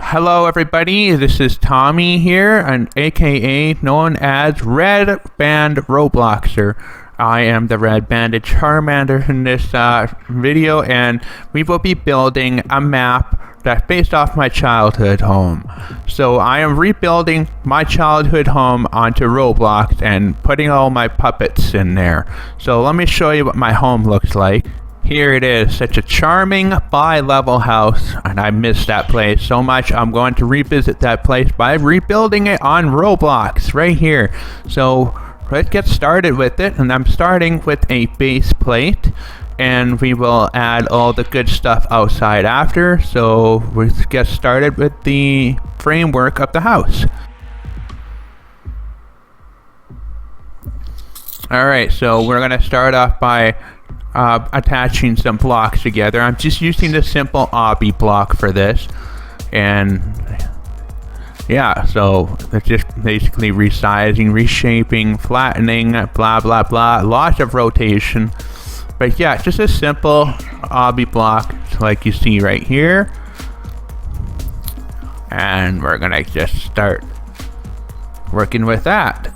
Hello everybody, this is Tommy here, and aka known as Red Band Robloxer. I am the Red Banded Charmander in this video, and we will be building a map that's based off my childhood home. So I am rebuilding my childhood home onto Roblox and putting all my puppets in there. So let me show you what my home looks like. Here it is, such a charming bi-level house, and I miss that place so much. I'm going to revisit that place by rebuilding it on Roblox right here. So let's get started with it, and I'm starting with a base plate, and we will add all the good stuff outside after. So let's get started with the framework of the house. Alright, so we're going to start off by attaching some blocks together. I'm just using the simple obby block for this, and yeah, so it's just basically resizing, reshaping, flattening, blah blah blah, lots of rotation, but yeah, just a simple obby block like you see right here. And we're gonna just start working with that.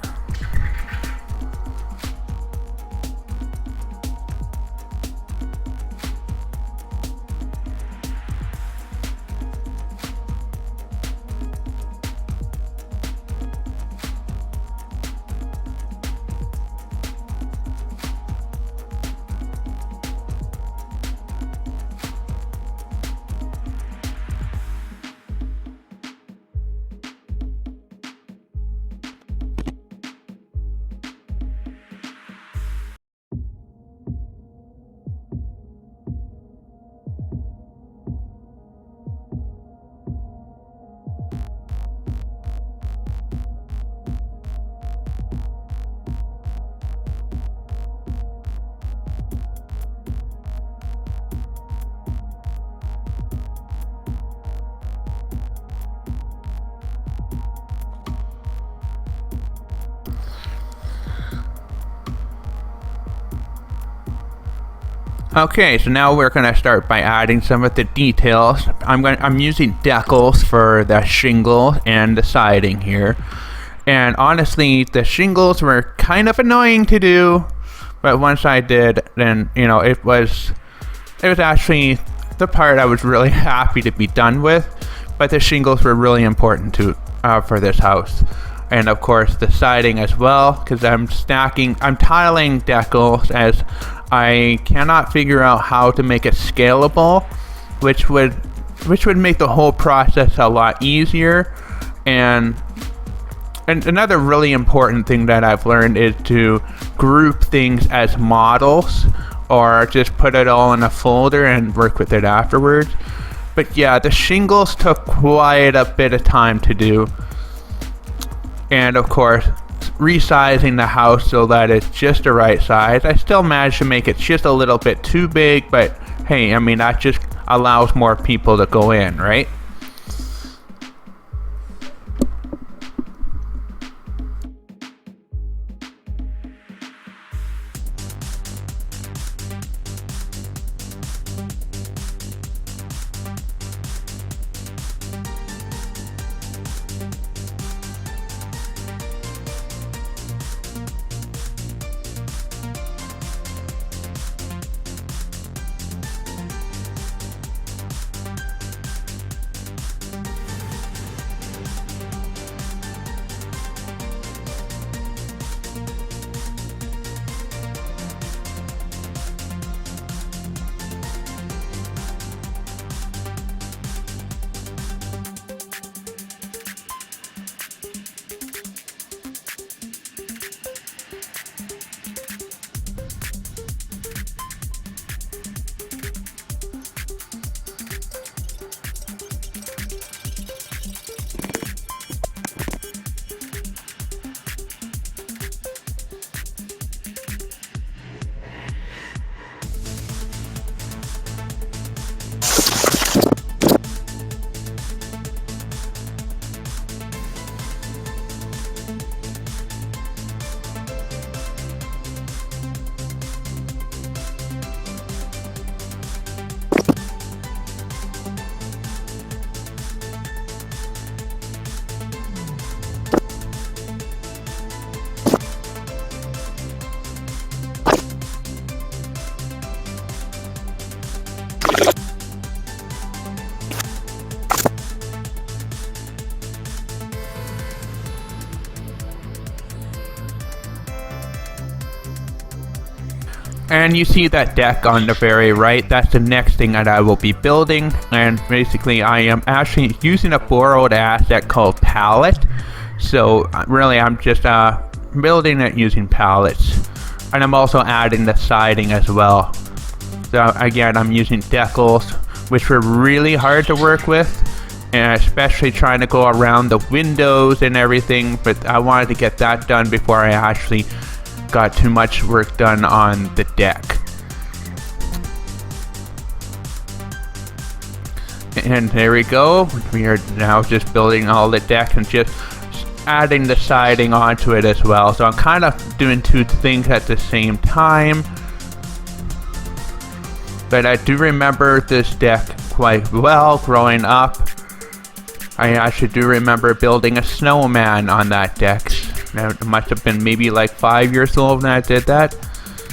Okay, so now we're gonna start by adding some of the details. I'm using decals for the shingle and the siding here. And honestly, the shingles were kind of annoying to do, but once I did, then it was actually the part I was really happy to be done with. But the shingles were really important to for this house. And of course the siding as well, because I'm tiling decals as I cannot figure out how to make it scalable, which would make the whole process a lot easier. And another really important thing that I've learned is to group things as models, or just put it all in a folder and work with it afterwards. But yeah, the shingles took quite a bit of time to do. And of course, resizing the house so that it's just the right size. I still managed to make it just a little bit too big, but hey, I mean, that just allows more people to go in, right? And you see that deck on the very right, that's the next thing that I will be building. And basically I am actually using a borrowed asset called pallet. So really I'm just building it using pallets. And I'm also adding the siding as well. So again, I'm using decals, which were really hard to work with. And especially trying to go around the windows and everything. But I wanted to get that done before I actually got too much work done on the deck. And there we go. We are now just building all the deck and just adding the siding onto it as well. So I'm kind of doing two things at the same time. But I do remember this deck quite well growing up. I actually do remember building a snowman on that deck. It must have been maybe like 5 years old when I did that.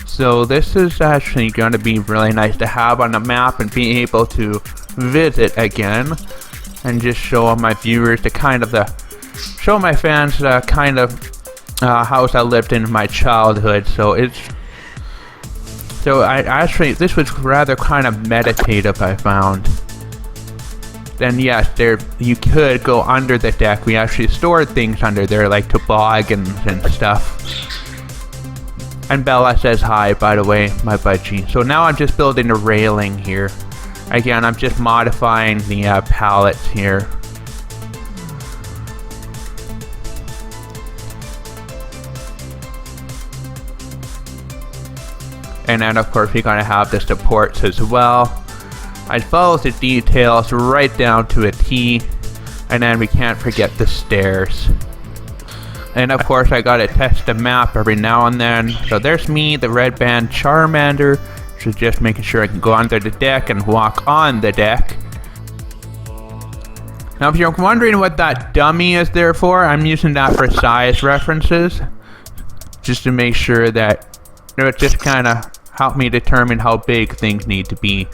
So this is actually going to be really nice to have on the map and be able to visit again. And just show my viewers the kind of show my fans the kind of house I lived in my childhood. So this was rather kind of meditative, I found. Then yes, you could go under the deck. We actually stored things under there like toboggans and stuff. And Bella says hi, by the way, my budgie. So now I'm just building a railing here. Again, I'm just modifying the pallets here. And then of course we're going to have the supports as well. I follow the details right down to a T, and then we can't forget the stairs. And of course I gotta test the map every now and then. So there's me, the red band Charmander, so just making sure I can go under the deck and walk on the deck. Now if you're wondering what that dummy is there for, I'm using that for size references, just to make sure that it just kind of helped me determine how big things need to be.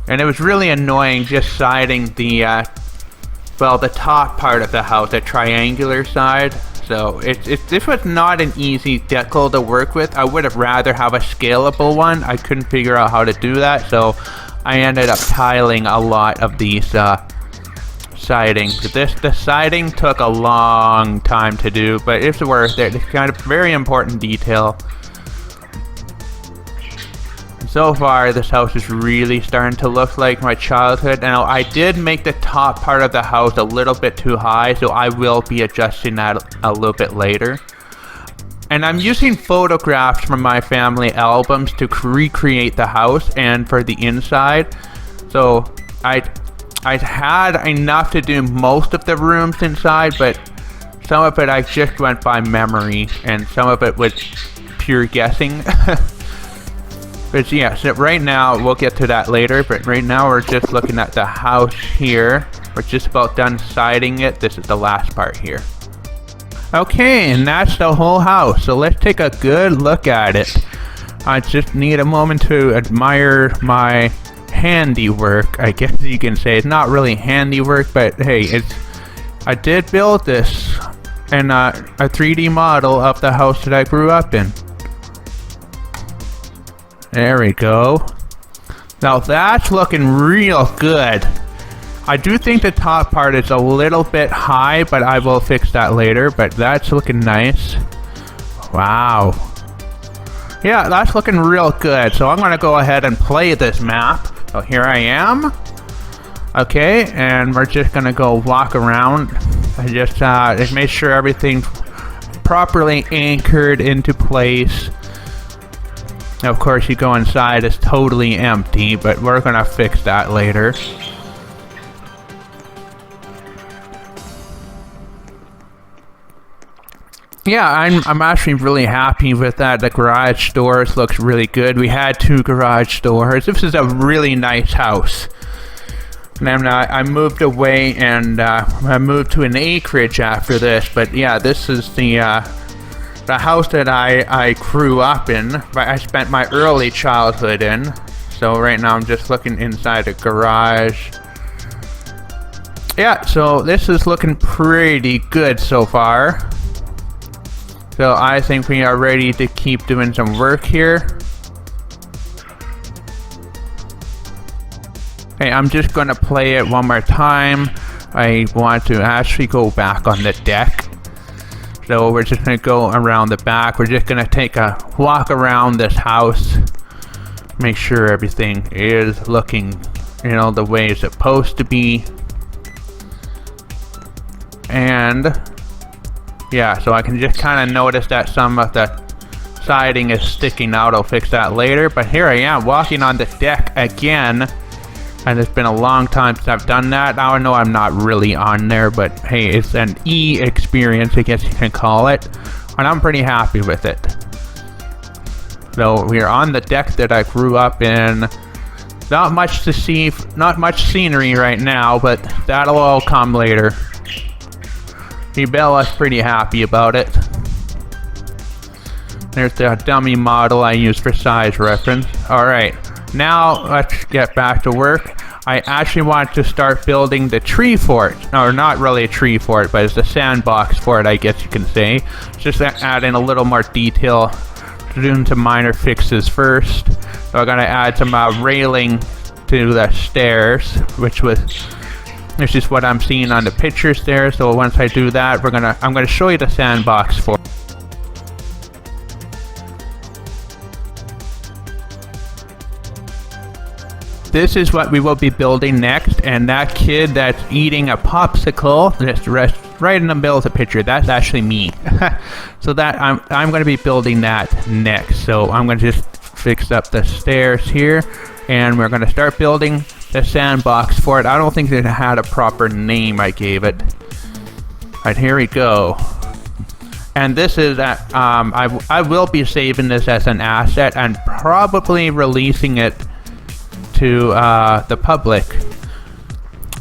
And it was really annoying just siding the top part of the house, the triangular side. So this was not an easy decal to work with. I would have rather have a scalable one. I couldn't figure out how to do that, so I ended up tiling a lot of these siding. The siding took a long time to do, but it's worth it. It's kind of very important detail. So far, this house is really starting to look like my childhood. Now, I did make the top part of the house a little bit too high, so I will be adjusting that a little bit later. And I'm using photographs from my family albums to recreate the house and for the inside. So, I had enough to do most of the rooms inside, but some of it I just went by memory, and some of it was pure guessing. But yeah, so right now, we'll get to that later, but right now we're just looking at the house here. We're just about done siding it. This is the last part here. Okay, and that's the whole house. So let's take a good look at it. I just need a moment to admire my handiwork, I guess you can say. It's not really handiwork, but hey, I did build this in a 3D model of the house that I grew up in. There we go. Now that's looking real good. I do think the top part is a little bit high, but I will fix that later. But that's looking nice. Wow. Yeah, that's looking real good. So I'm going to go ahead and play this map. So here I am. Okay, and we're just going to go walk around. I just make sure everything's properly anchored into place. Now, of course, you go inside, it's totally empty, but we're gonna fix that later. Yeah, I'm actually really happy with that. The garage doors looks really good. We had 2 garage doors. This is a really nice house. And then I moved away and I moved to an acreage after this, but yeah, this is the house that I grew up in, but I spent my early childhood in. So right now I'm just looking inside a garage. Yeah, so this is looking pretty good so far. So I think we are ready to keep doing some work here. Okay, I'm just gonna play it one more time. I want to actually go back on the deck. So we're just gonna go around the back. We're just gonna take a walk around this house. Make sure everything is looking, you know, the way it's supposed to be. And yeah, so I can just kind of notice that some of the siding is sticking out. I'll fix that later. But here I am walking on the deck again. And it's been a long time since I've done that. Now I know I'm not really on there, but hey, it's an experience, I guess you can call it. And I'm pretty happy with it. So we're on the deck that I grew up in. Not much to see, not much scenery right now, but that'll all come later. Bella's pretty happy about it. There's the dummy model I use for size reference. Alright, now let's get back to work. I actually want to start building the tree fort. Or not really a tree fort, but it's the sandbox fort, I guess you can say. Just add in a little more detail, doing some minor fixes first. So I'm gonna add some railing to the stairs, which is what I'm seeing on the pictures there. So once I do that, I'm gonna show you the sandbox fort. This is what we will be building next, and that kid that's eating a popsicle, that's right in the middle of the picture, that's actually me. So that I'm going to be building that next. So I'm going to just fix up the stairs here, and we're going to start building the sandbox for it. I don't think it had a proper name I gave it. Alright, here we go. And this is I will be saving this as an asset and probably releasing it to the public.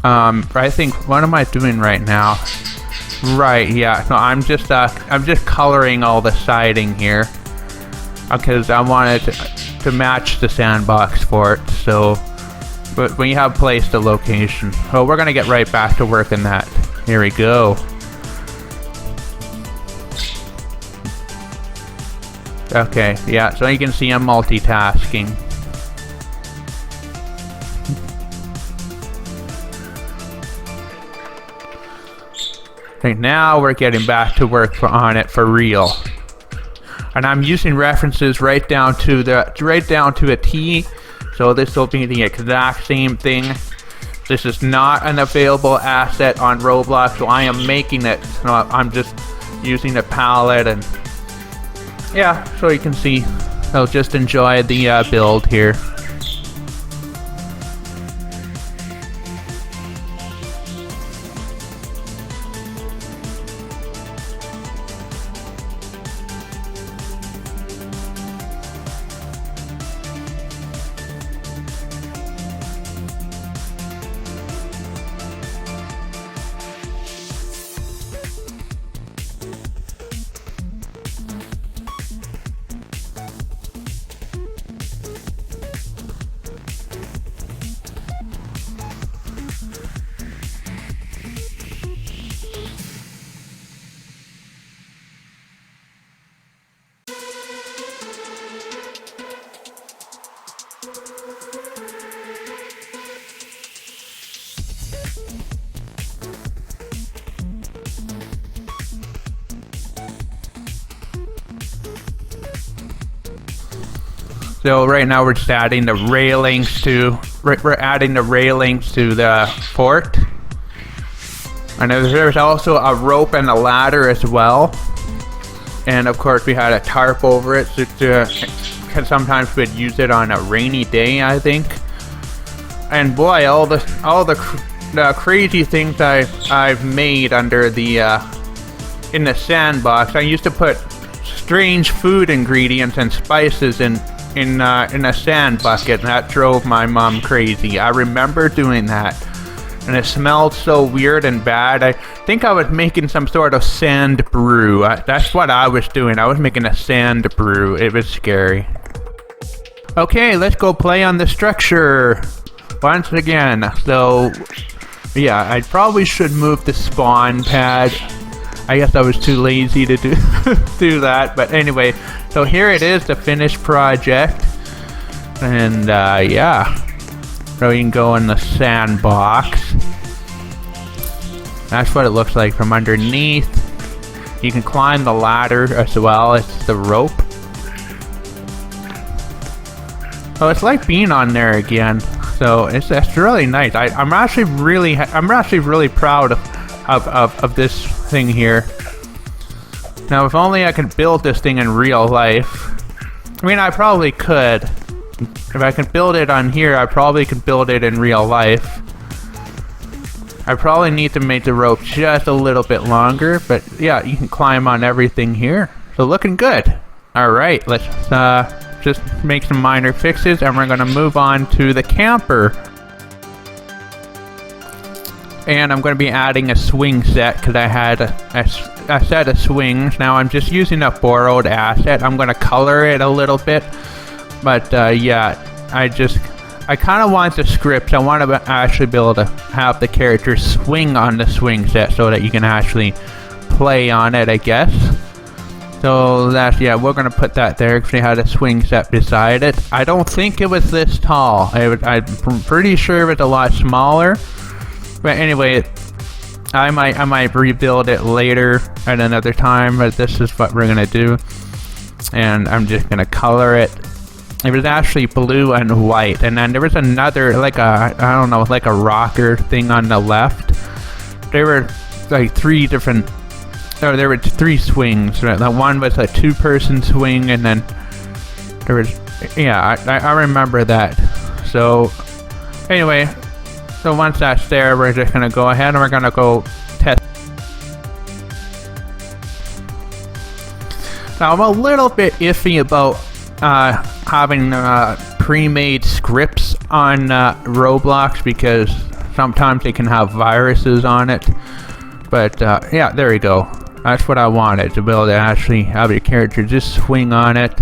I think, what am I doing right now? Right, yeah, no, I'm just coloring all the siding here because I wanted to match the sandbox for it. So, but we have placed the location. Oh, we're gonna get right back to work in that. Here we go. Okay, yeah, so you can see I'm multitasking. Okay, now we're getting back to work on it for real. And I'm using references right down to a T. So this will be the exact same thing. This is not an available asset on Roblox, so I am making it. So I'm just using the palette, and yeah, so you can see. I'll just enjoy the build here. So right now we're just adding the railings to the fort. And there's also a rope and a ladder as well. And of course we had a tarp over it, so sometimes we'd use it on a rainy day, I think. And boy, all the crazy things I've made under the in the sandbox. I used to put strange food ingredients and spices in a sand bucket, and that drove my mom crazy. I remember doing that, and it smelled so weird and bad. I think I was making some sort of sand brew. That's what I was doing. I was making a sand brew. It was scary. Okay, let's go play on the structure once again. So yeah, I probably should move the spawn pad. I guess I was too lazy to do that, but anyway, so here it is, the finished project. And yeah, So you can go in the sandbox. That's what it looks like from underneath. You can climb the ladder as well as the rope. So it's like being on there again. So it's really nice. I'm actually really proud of this thing here. Now, if only I could build this thing in real life. I mean, I probably could. If I can build it on here, I probably could build it in real life. I probably need to make the rope just a little bit longer, but yeah, you can climb on everything here. So looking good. Alright, let's just make some minor fixes and we're gonna move on to the camper. And I'm gonna be adding a swing set because I had a set of swings. Now I'm just using a borrowed asset. I'm gonna color it a little bit, but yeah, I kind of want the scripts. I want to actually be able to have the character swing on the swing set so that you can actually play on it, I guess. So that's, yeah, we're going to put that there because we had a swing set beside it. I don't think it was this tall. I'm pretty sure it was a lot smaller. But anyway, I might rebuild it later at another time, but this is what we're going to do. And I'm just going to color it. It was actually blue and white, and then there was another, like a, I don't know, like a rocker thing on the left. There were like three swings. The one was a two-person swing, and then there was, yeah, I remember that. So anyway, so once that's there, we're just gonna go ahead and we're gonna go test. Now I'm a little bit iffy about having pre-made scripts on Roblox because sometimes they can have viruses on it. But yeah, there we go. That's what I wanted, to be able to actually have your character just swing on it.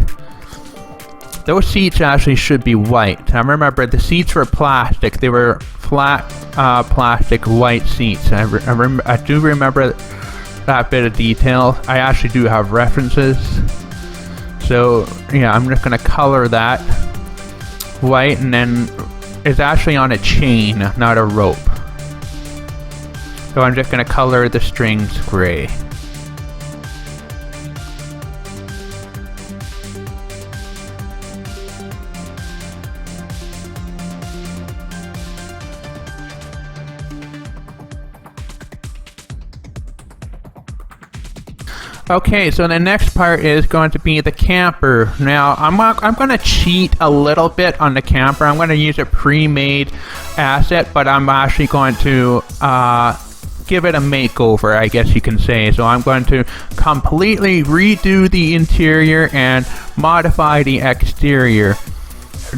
Those seats actually should be white. I remember the seats were plastic. They were flat plastic white seats. I do remember that bit of detail. I actually do have references. So yeah, I'm just gonna color that white, and then it's actually on a chain, not a rope. So I'm just gonna color the strings gray. Okay, so the next part is going to be the camper. Now, I'm going to cheat a little bit on the camper. I'm going to use a pre-made asset, but I'm actually going to give it a makeover, I guess you can say. So I'm going to completely redo the interior and modify the exterior,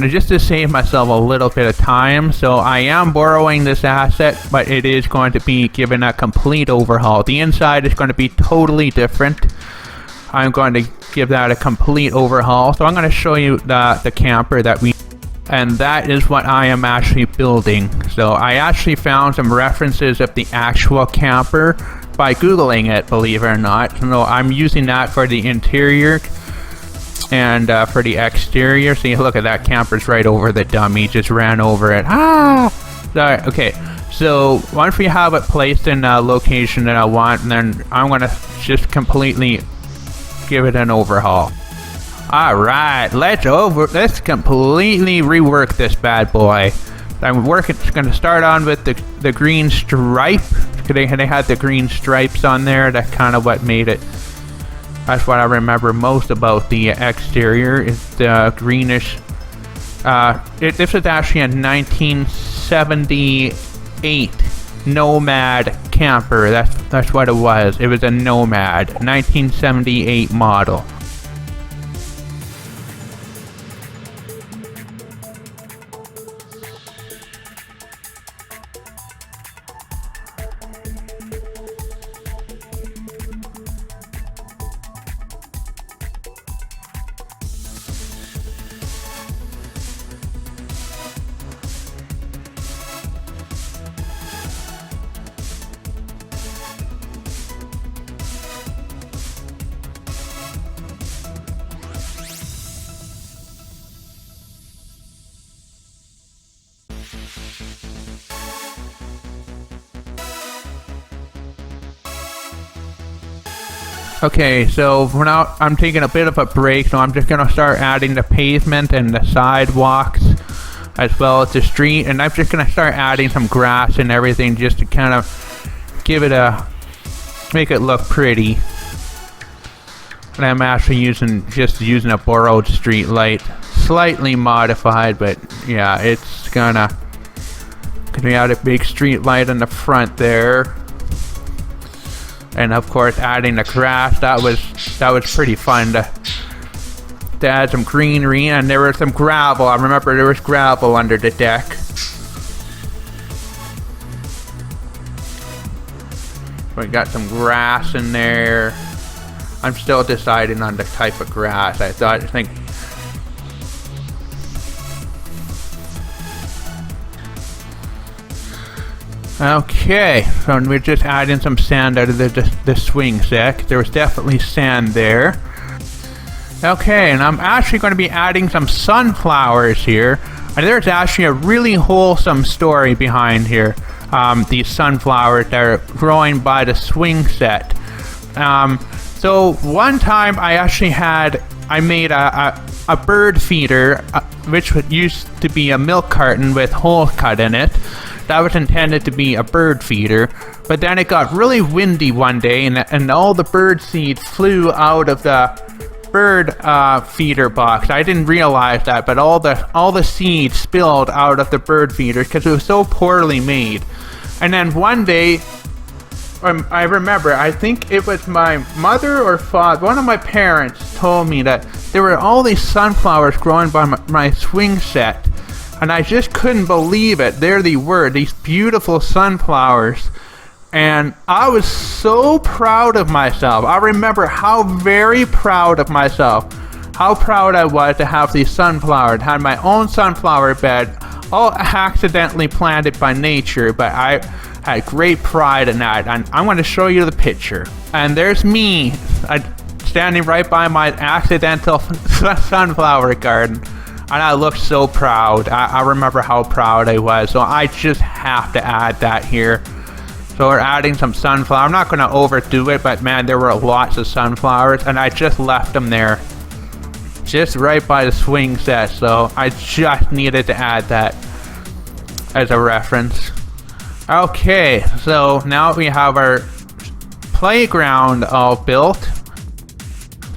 just to save myself a little bit of time. So I am borrowing this asset, but it is going to be given a complete overhaul. The inside is going to be totally different. I'm going to give that a complete overhaul. So I'm going to show you the camper that we, and that is what I am actually building. So I actually found some references of the actual camper by Googling it, believe it or not. So I'm using that for the interior. And for the exterior, see, look at that, camper's right over the dummy, just ran over it. Sorry. Okay, so once we have it placed in a location that I want, then I'm gonna just completely give it an overhaul. Alright, let's completely rework this bad boy. It's gonna start on with the green stripe. They had the green stripes on there. That's kind of what made it. That's what I remember most about the exterior, is the greenish. This is actually a 1978 Nomad camper. That's what it was. It was a Nomad, 1978 model. Okay, so for now I'm taking a bit of a break, so I'm just gonna start adding the pavement and the sidewalks as well as the street, and I'm just gonna start adding some grass and everything just to kind of make it look pretty. And I'm actually just using a borrowed street light, slightly modified, but yeah, it's gonna we add a big street light in the front there. And of course adding the grass, that was pretty fun to add some greenery, and there was some gravel. I remember there was gravel under the deck. We got some grass in there. I'm still deciding on the type of grass. I think okay, so we're just adding some sand out of the swing set. There was definitely sand there. Okay, and I'm actually going to be adding some sunflowers here. And there's actually a really wholesome story behind here. These sunflowers that are growing by the swing set. So one time I made a bird feeder, which used to be a milk carton with holes cut in it. That was intended to be a bird feeder, but then it got really windy one day, and all the bird seed flew out of the bird feeder box. I didn't realize that, but all the seeds spilled out of the bird feeder because it was so poorly made. And then one day, I remember, I think it was my mother or father, one of my parents told me that there were all these sunflowers growing by my swing set. And I just couldn't believe it. There they were, these beautiful sunflowers. And I was so proud of myself. I remember how very proud of myself. How proud I was to have these sunflowers. Had my own sunflower bed, all accidentally planted by nature, but I had great pride in that. And I'm going to show you the picture. And there's me, standing right by my accidental sunflower garden. And I looked so proud. I remember how proud I was. So I just have to add that here. So we're adding some sunflower. I'm not going to overdo it, but man, there were lots of sunflowers. And I just left them there. Just right by the swing set. So I just needed to add that as a reference. Okay, so now we have our playground all built.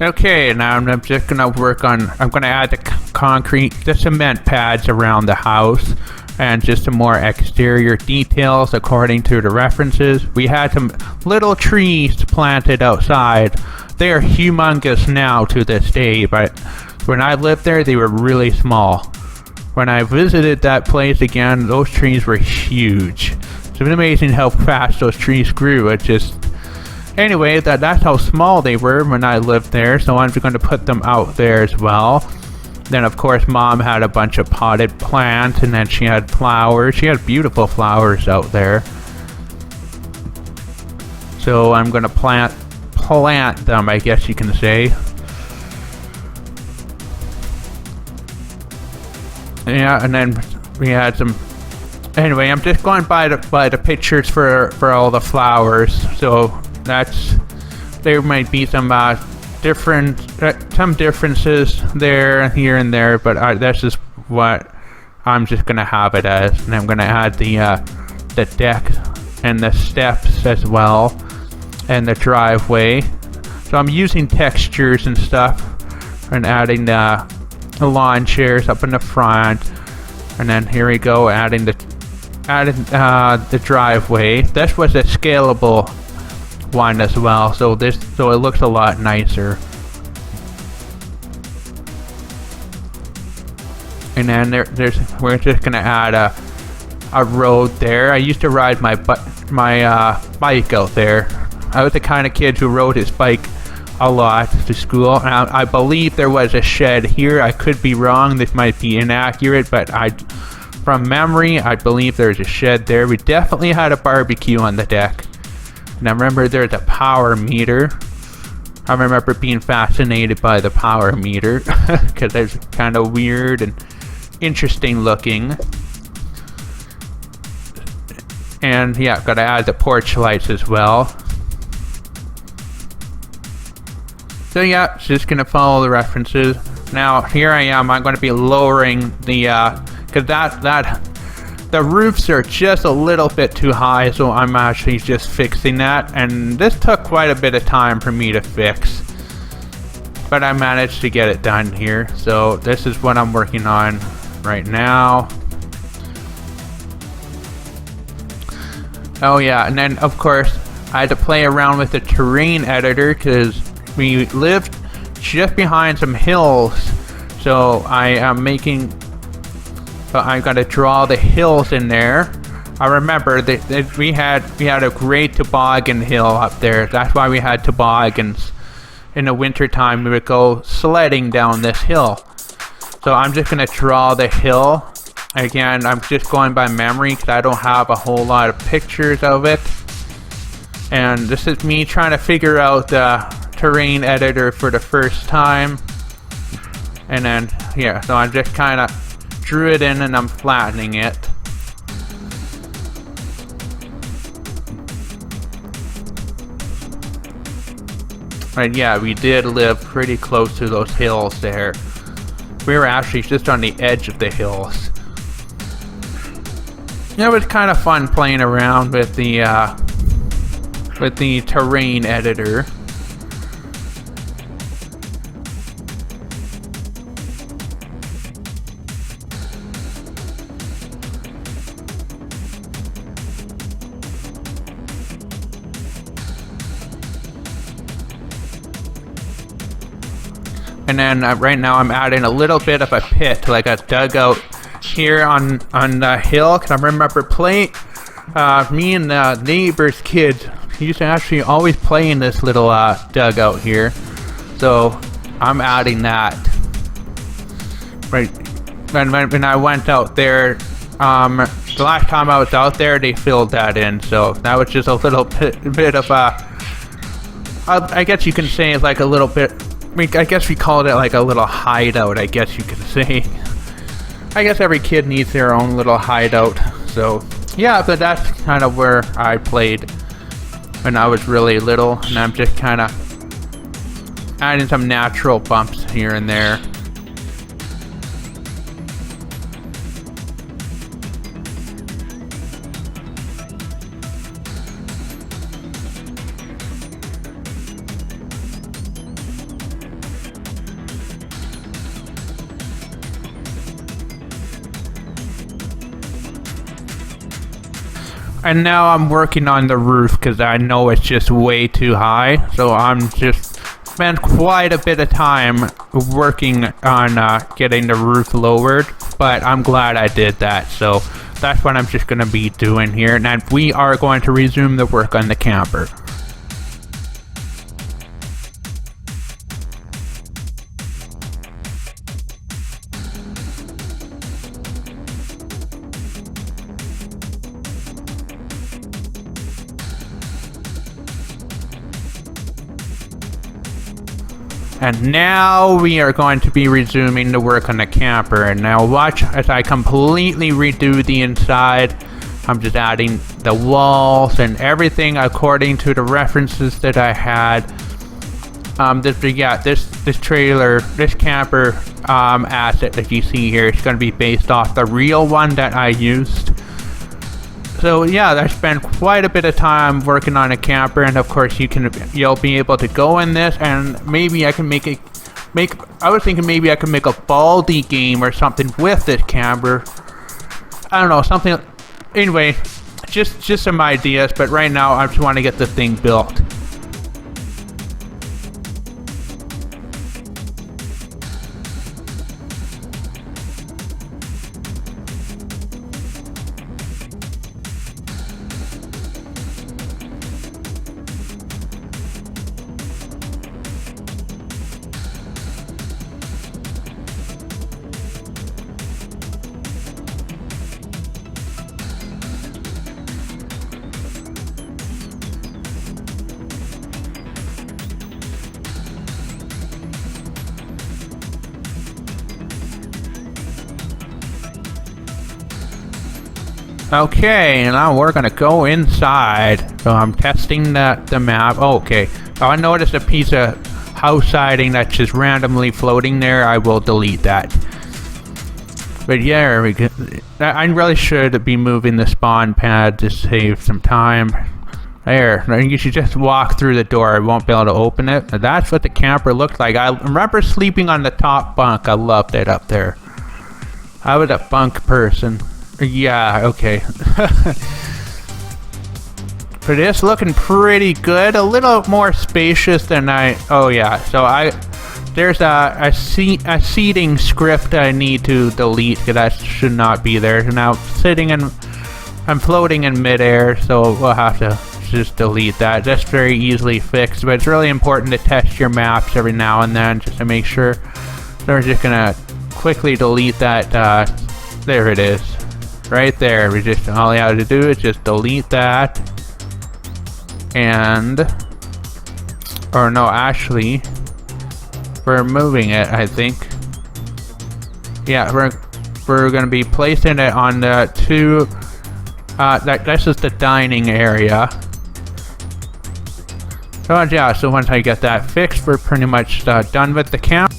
Okay, now I'm just gonna I'm gonna add the cement pads around the house and just some more exterior details according to the references. We had some little trees planted outside. They are humongous now to this day, but when I lived there, they were really small. When I visited that place again, those trees were huge. It's amazing how fast those trees grew. It just... Anyway, that's how small they were when I lived there, so I'm just going to put them out there as well. Then, of course, Mom had a bunch of potted plants, and then she had flowers. She had beautiful flowers out there. So I'm going to plant them, I guess you can say. Yeah, and then we had some... Anyway, I'm just going by the pictures for all the flowers, so... there might be some differences there, here and there, but that's just what I'm just gonna have it as. And I'm gonna add the deck and the steps as well, and the driveway. So I'm using textures and stuff, and adding the lawn chairs up in the front, and then here we go, adding the driveway. This was a scalable one as well, so it looks a lot nicer. And then we're just gonna add a road there. I used to ride my bike out there. I was the kind of kid who rode his bike a lot to school. And I believe there was a shed here. I could be wrong. This might be inaccurate, but from memory, I believe there's a shed there. We definitely had a barbecue on the deck. And I remember there's a power meter. I remember being fascinated by the power meter because it's kind of weird and interesting looking. And yeah, gotta add the porch lights as well. So yeah, just gonna follow the references. Now here I am. I'm gonna be lowering the because the roofs are just a little bit too high, so I'm actually just fixing that. And this took quite a bit of time for me to fix, but I managed to get it done here. So this is what I'm working on right now. Oh yeah, and then of course I had to play around with the terrain editor because we lived just behind some hills, so I'm gonna draw the hills in there. I remember that we had a great toboggan hill up there. That's why we had toboggans. In the winter time we would go sledding down this hill. So I'm just gonna draw the hill. Again, I'm just going by memory because I don't have a whole lot of pictures of it. And this is me trying to figure out the terrain editor for the first time. And then, yeah, so I just kind of drew it in and I'm flattening it. Right, yeah, we did live pretty close to those hills there. We were actually just on the edge of the hills. Yeah, it was kind of fun playing around with the terrain editor. And then right now I'm adding a little bit of a pit, like a dugout here on the hill. Cause I remember playing, me and the neighbor's kids used to actually always play in this little dugout here. So I'm adding that. Right, when I went out there, the last time I was out there, they filled that in. So that was just a little bit of a, I guess you can say it's like a little bit. I guess we called it like a little hideout, I guess you could say. I guess every kid needs their own little hideout. So, yeah, but that's kind of where I played when I was really little. And I'm just kind of adding some natural bumps here and there. And now I'm working on the roof because I know it's just way too high. So I'm just spent quite a bit of time working on getting the roof lowered. But I'm glad I did that. So that's what I'm just going to be doing here. And then we are going to resume the work on the camper. And now we are going to be resuming the work on the camper. And now watch as I completely redo the inside. I'm just adding the walls and everything according to the references that I had. This trailer, this camper asset that you see here is going to be based off the real one that I used. So yeah, I spent quite a bit of time working on a camper, and of course you'll be able to go in this, and maybe I can I was thinking maybe I could make a Baldi game or something with this camper. I don't know, something. Anyway, just some ideas, but right now I just want to get the thing built. Okay, now we're gonna go inside. So I'm testing the map. Oh, okay. Oh, I noticed a piece of house siding that's just randomly floating there, I will delete that. But yeah, I really should be moving the spawn pad to save some time. There, you should just walk through the door. I won't be able to open it. That's what the camper looked like. I remember sleeping on the top bunk. I loved it up there. I was a bunk person. Yeah, okay. But it's looking pretty good. A little more spacious than oh yeah, so there's a seating script I need to delete because that should not be there. Now I'm floating in midair, so we'll have to just delete that. That's very easily fixed, but it's really important to test your maps every now and then just to make sure. So we're just gonna quickly delete that. There it is, right there. All you have to do is just delete that, or no, actually, we're moving it. I think. Yeah, we're gonna be placing it on the two. This is the dining area. So yeah, so once I get that fixed, we're pretty much done with the camp.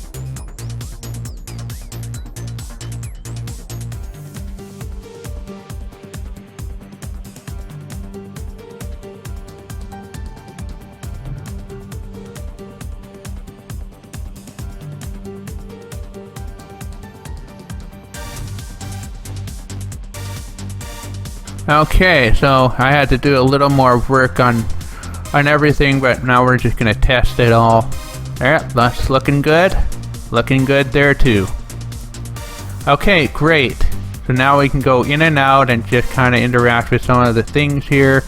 Okay, so I had to do a little more work on everything, but now we're just gonna test it all. Alright, that's looking good. Looking good there too. Okay, great. So now we can go in and out and just kind of interact with some of the things here.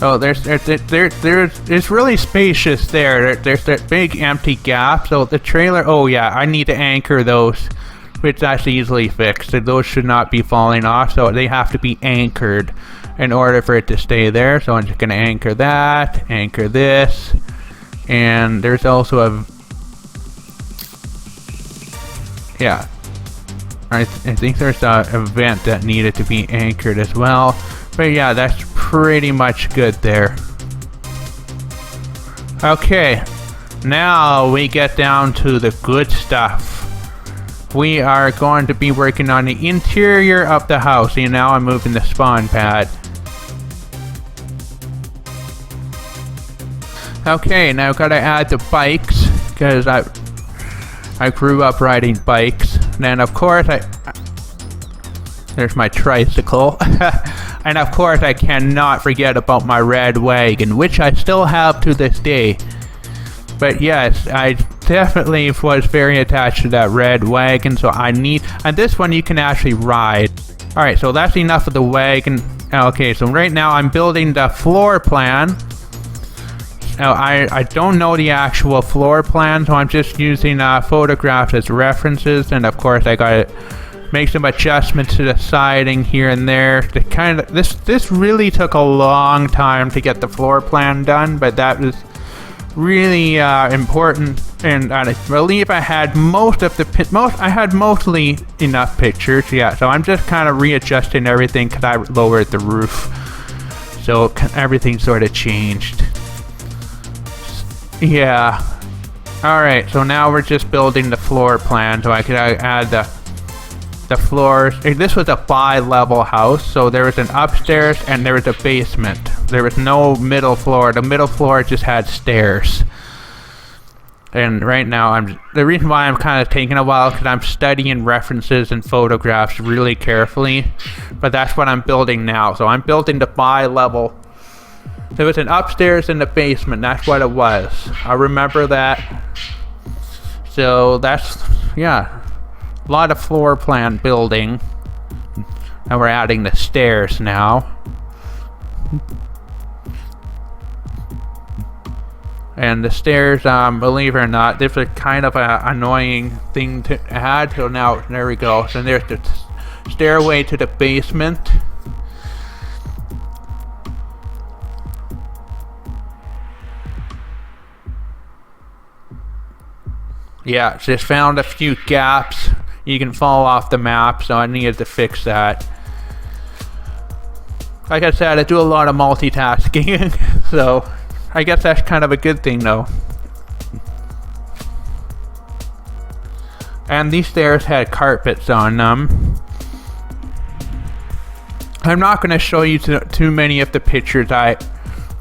Oh, it's really spacious there. There's that big empty gap. So the trailer, oh yeah, I need to anchor those, which that's easily fixed. So those should not be falling off, so they have to be anchored in order for it to stay there. So I'm just gonna anchor that, anchor this, and there's also yeah, I think there's a vent that needed to be anchored as well. But yeah, that's pretty much good there. Okay, now we get down to the good stuff. We are going to be working on the interior of the house. See, now I'm moving the spawn pad. Okay, now I've got to add the bikes because I grew up riding bikes. And then of course there's my tricycle. And of course I cannot forget about my red wagon, which I still have to this day. But yes, I definitely was very attached to that red wagon, so and this one you can actually ride. Alright, so that's enough of the wagon. Okay, so right now I'm building the floor plan. Now I don't know the actual floor plan, so I'm just using photographs as references, and of course I gotta make some adjustments to the siding here and there. This really took a long time to get the floor plan done, but that was really important, and I believe I had I had mostly enough pictures. Yeah, so I'm just kind of readjusting everything because I lowered the roof, so everything sort of changed. Yeah. Alright, so now we're just building the floor plan, so I could add the floors. This was a bi-level house, so there was an upstairs and there was a basement. There was no middle floor. The middle floor just had stairs. And right now, the reason why I'm kind of taking a while because I'm studying references and photographs really carefully. But that's what I'm building now. So I'm building the bi-level. There was an upstairs and a basement. That's what it was. I remember that. So that's, yeah, a lot of floor plan building. And we're adding the stairs now. And the stairs, believe it or not, this is kind of an annoying thing to add. So now, there we go. So there's the stairway to the basement. Yeah, just found a few gaps. You can fall off the map, so I needed to fix that. Like I said, I do a lot of multitasking. So I guess that's kind of a good thing though. And these stairs had carpets on them. I'm not going to show you too many of the pictures I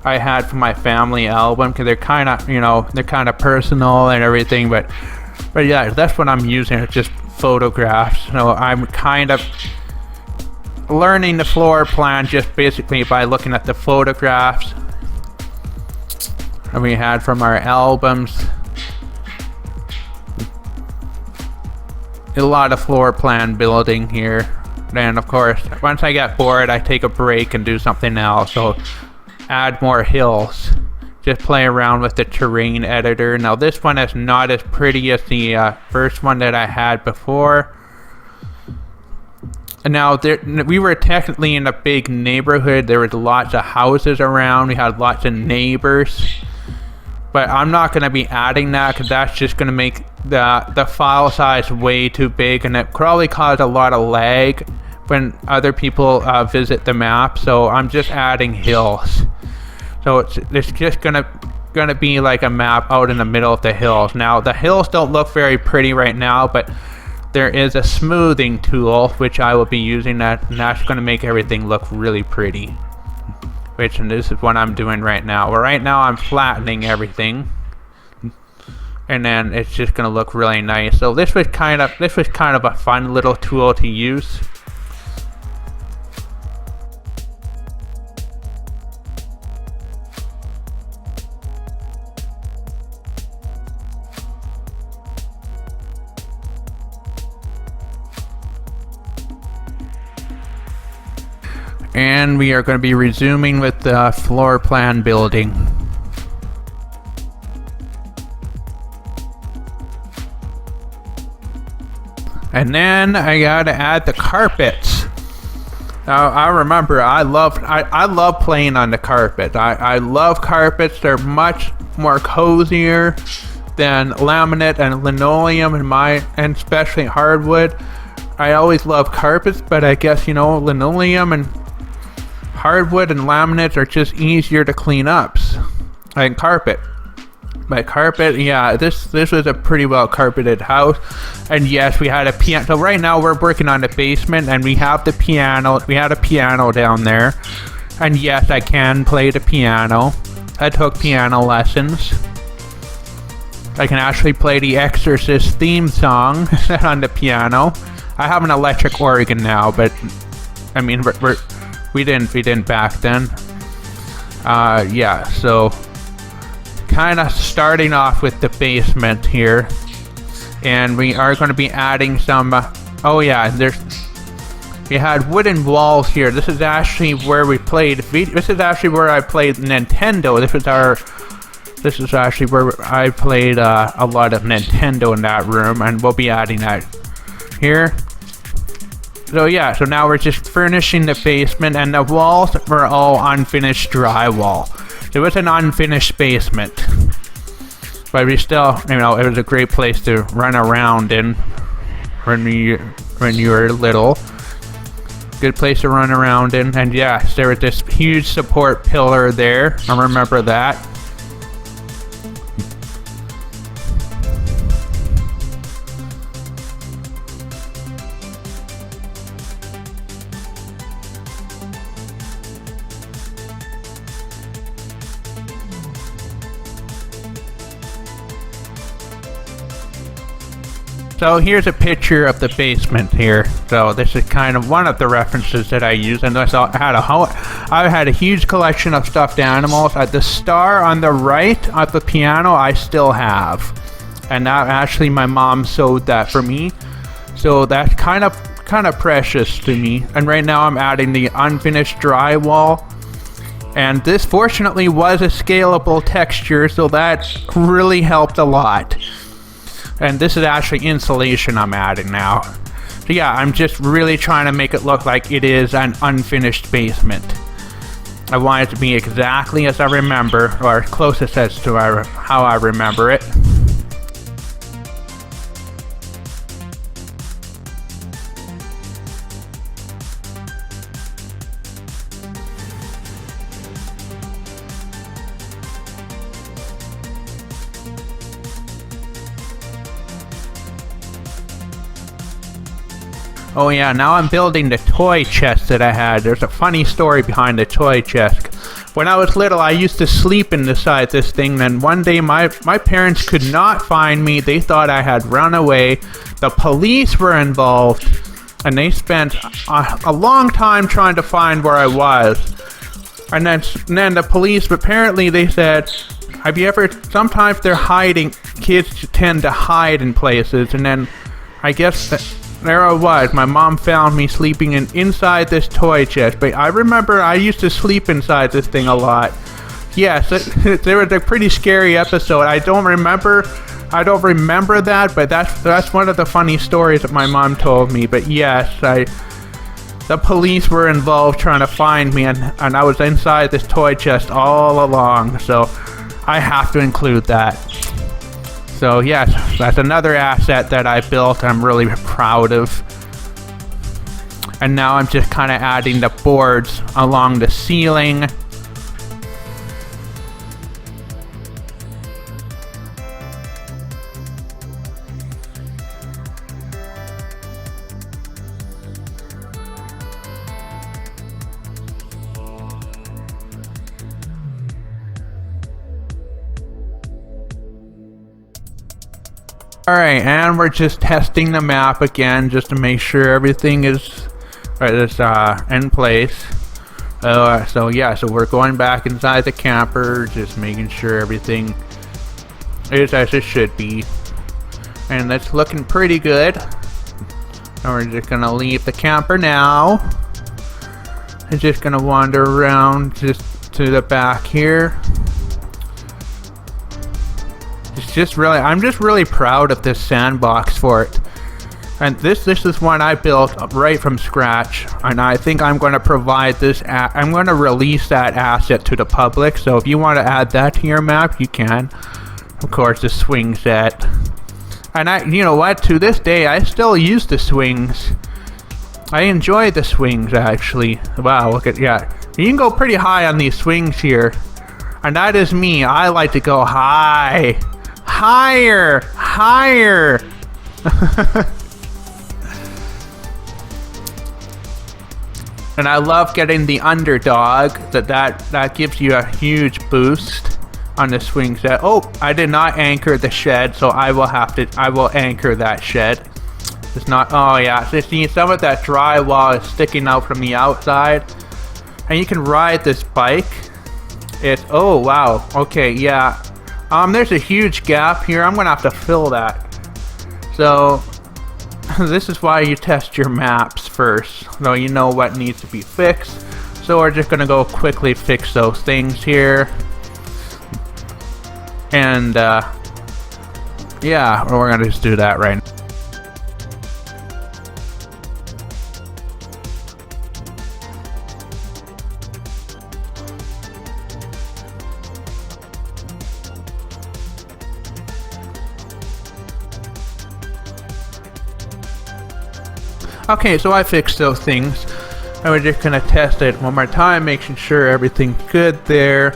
had from my family album because they're kind of, you know, they're kind of personal and everything. But yeah, that's what I'm using. It's just photographs. So I'm kind of learning the floor plan just basically by looking at the photographs that we had from our albums. A lot of floor plan building here. Then of course, once I get bored, I take a break and do something else. So add more hills. Just play around with the terrain editor. Now this one is not as pretty as the first one that I had before. And now we were technically in a big neighborhood. There was lots of houses around. We had lots of neighbors. But I'm not going to be adding that because that's just going to make the file size way too big, and it probably cause a lot of lag when other people visit the map. So I'm just adding hills. So it's just gonna be like a map out in the middle of the hills. Now the hills don't look very pretty right now, but there is a smoothing tool which I will be using and that's going to make everything look really pretty. And this is what I'm doing right now. Well, right now I'm flattening everything, and then it's just gonna look really nice. So this was kind of a fun little tool to use. And we are going to be resuming with the floor plan building. And then I gotta add the carpets. Now I remember I love playing on the carpet. I love carpets. They're much more cozier than laminate and linoleum and especially hardwood. I always love carpets, but I guess, you know, linoleum and hardwood and laminates are just easier to clean up than carpet. But carpet, yeah, this was a pretty well carpeted house. And yes, we had a piano. So right now we're working on the basement and we have the piano. We had a piano down there. And yes, I can play the piano. I took piano lessons. I can actually play the Exorcist theme song on the piano. I have an electric organ now, but I mean, we didn't back then. Yeah, so kind of starting off with the basement here, and we are going to be adding some. Oh yeah, we had wooden walls here. This is actually where we played. This is actually where I played Nintendo. This is actually where I played a lot of Nintendo in that room, and we'll be adding that here. So yeah, so now we're just furnishing the basement, and the walls were all unfinished drywall. It was an unfinished basement, but we still, you know, it was a great place to run around in when you were little. Good place to run around in, and yes, there was this huge support pillar there. I remember that. So here's a picture of the basement here. So this is kind of one of the references that I use. And I had a huge collection of stuffed animals. The star on the right of the piano I still have, and now actually my mom sewed that for me. So that's kind of precious to me. And right now I'm adding the unfinished drywall. And this fortunately was a scalable texture, so that really helped a lot. And this is actually insulation I'm adding now. So yeah, I'm just really trying to make it look like it is an unfinished basement. I want it to be exactly as I remember, or closest as to how I remember it. Oh yeah, now I'm building the toy chest that I had. There's a funny story behind the toy chest. When I was little, I used to sleep inside this thing, and one day my parents could not find me. They thought I had run away. The police were involved, and they spent a long time trying to find where I was. And then the police, apparently they said, have you ever, sometimes they're hiding, kids tend to hide in places, and then I guess there I was. My mom found me sleeping inside this toy chest. But I remember I used to sleep inside this thing a lot. Yes, there was a pretty scary episode. I don't remember that, but that's one of the funny stories that my mom told me. But yes, the police were involved trying to find me, and I was inside this toy chest all along. So I have to include that. So yes, that's another asset that I built I'm really proud of. And now I'm just kind of adding the boards along the ceiling. Alright, and we're just testing the map again just to make sure everything is in place. So we're going back inside the camper, just making sure everything is as it should be. And that's looking pretty good. And we're just gonna leave the camper now. I'm just gonna wander around just to the back here. I'm just really proud of this sandbox for it. And this is one I built right from scratch, and I think I'm going to provide this. I'm going to release that asset to the public. So if you want to add that to your map, you can. Of course, the swing set. And you know what? To this day, I still use the swings. I enjoy the swings actually. Wow, look at You can go pretty high on these swings here, and that is me. I like to go high. Higher! And I love getting the underdog. That gives you a huge boost on the swing set. Oh, I did not anchor the shed, so I will anchor that shed. It's not. Oh yeah, so see, some of that drywall is sticking out from the outside, and you can ride this bike. Oh wow. Okay, yeah. There's a huge gap here. I'm gonna have to fill that. So this is why you test your maps first, so you know what needs to be fixed. So we're just gonna go quickly fix those things here. And yeah, we're gonna just do that right now. Okay, so I fixed those things, and we're just gonna test it one more time, making sure everything's good there.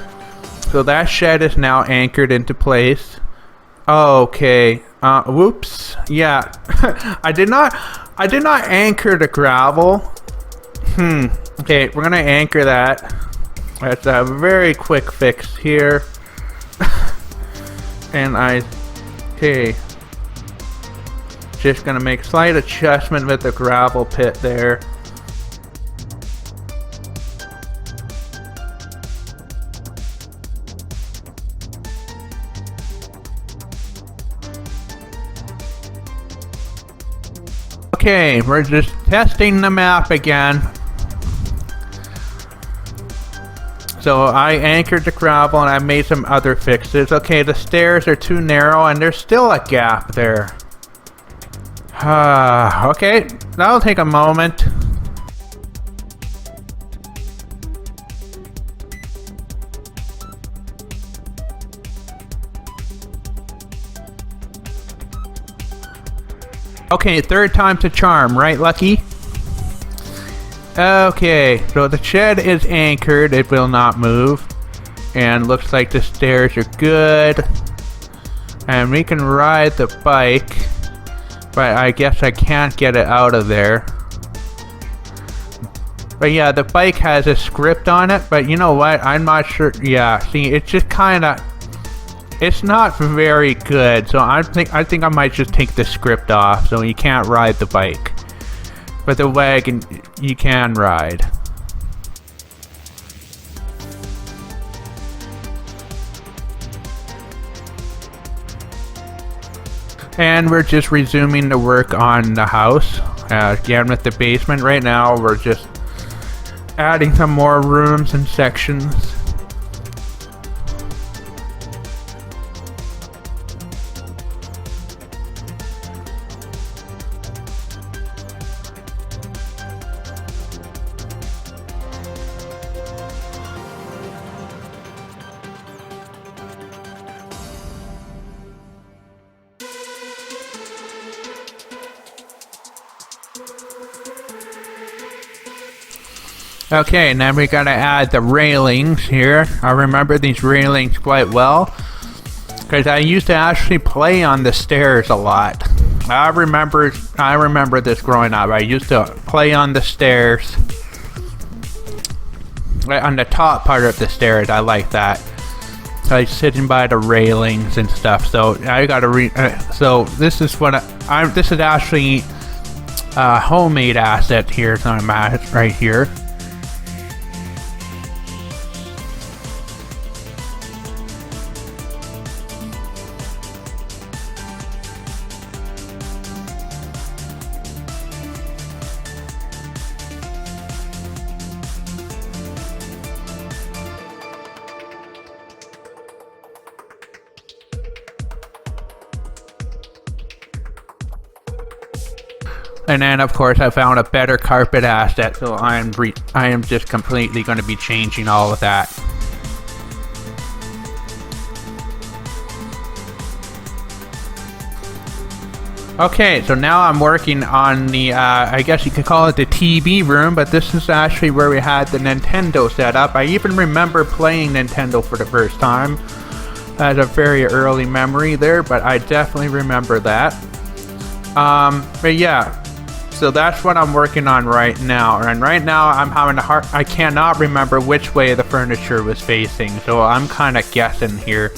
So that shed is now anchored into place. Okay. Whoops. Yeah. I did not anchor the gravel. Okay, we're gonna anchor that. That's a very quick fix here. And okay. Just gonna make slight adjustment with the gravel pit there. Okay, we're just testing the map again. So I anchored the gravel and I made some other fixes. Okay, the stairs are too narrow and there's still a gap there. Okay, that'll take a moment. Okay, third time's a charm, right, Lucky? Okay, so the shed is anchored, it will not move. And looks like the stairs are good. And we can ride the bike. But I guess I can't get it out of there. But yeah, the bike has a script on it, but you know what? I'm not sure. Yeah, see, it's just kind of, it's not very good. So I think I might just take the script off, so you can't ride the bike. But the wagon, you can ride. And we're just resuming the work on the house. Again with the basement right now, we're just adding some more rooms and sections. Okay, and then we gotta add the railings here. I remember these railings quite well, because I used to actually play on the stairs a lot. I remember this growing up. I used to play on the stairs. On the top part of the stairs, I like that. Like sitting by the railings and stuff. So I gotta so this is what this is actually a homemade asset here. So I'm at right here. And then of course I found a better carpet asset, so I am just completely going to be changing all of that. Okay, so now I'm working on the, I guess you could call it the TV room, but this is actually where we had the Nintendo set up. I even remember playing Nintendo for the first time. That's a very early memory there, but I definitely remember that. But yeah. So that's what I'm working on right now, and right now I'm having I cannot remember which way the furniture was facing, so I'm kind of guessing here.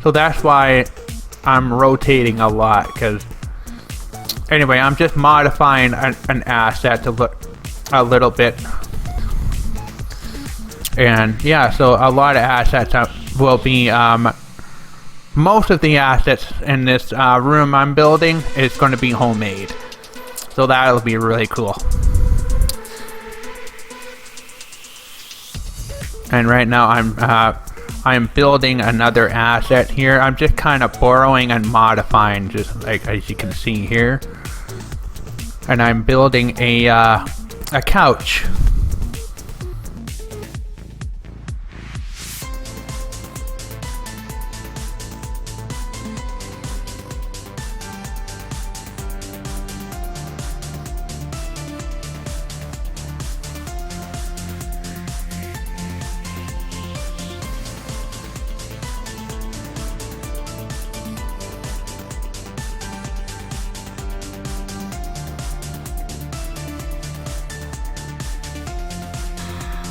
So that's why I'm rotating a lot, because anyway, I'm just modifying an asset to look a little bit. And yeah, so a lot of assets will be, most of the assets in this room I'm building is going to be homemade. So that'll be really cool. And right now I'm building another asset here. I'm just kind of borrowing and modifying, just like as you can see here. And I'm building a couch.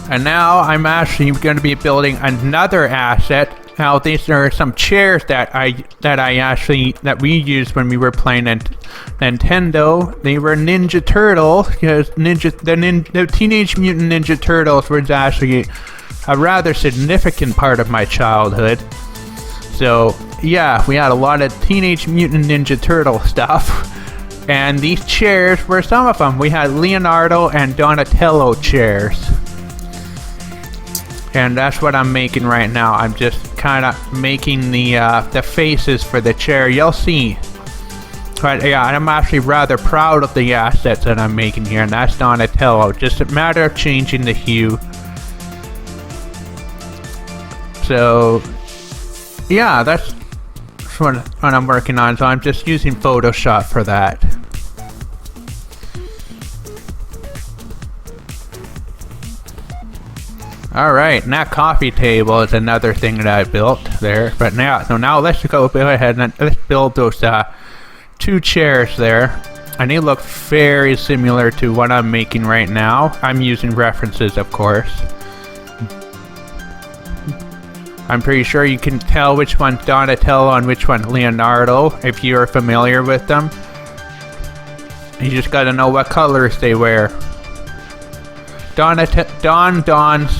And now I'm actually going to be building another asset. Now these are some chairs that we used when we were playing Nintendo. They were Ninja Turtles, because the Teenage Mutant Ninja Turtles was actually a rather significant part of my childhood. So yeah, we had a lot of Teenage Mutant Ninja Turtle stuff. And these chairs were some of them. We had Leonardo and Donatello chairs. And that's what I'm making right now. I'm just kind of making the faces for the chair. You'll see. But yeah, I'm actually rather proud of the assets that I'm making here, and that's Donatello. Just a matter of changing the hue. So yeah, that's what I'm working on. So I'm just using Photoshop for that. Alright, and that coffee table is another thing that I built there. But now let's go ahead and let's build those two chairs there. And they look very similar to what I'm making right now. I'm using references, of course. I'm pretty sure you can tell which one's Donatello and which one's Leonardo if you're familiar with them. You just gotta know what colors they wear. Don dons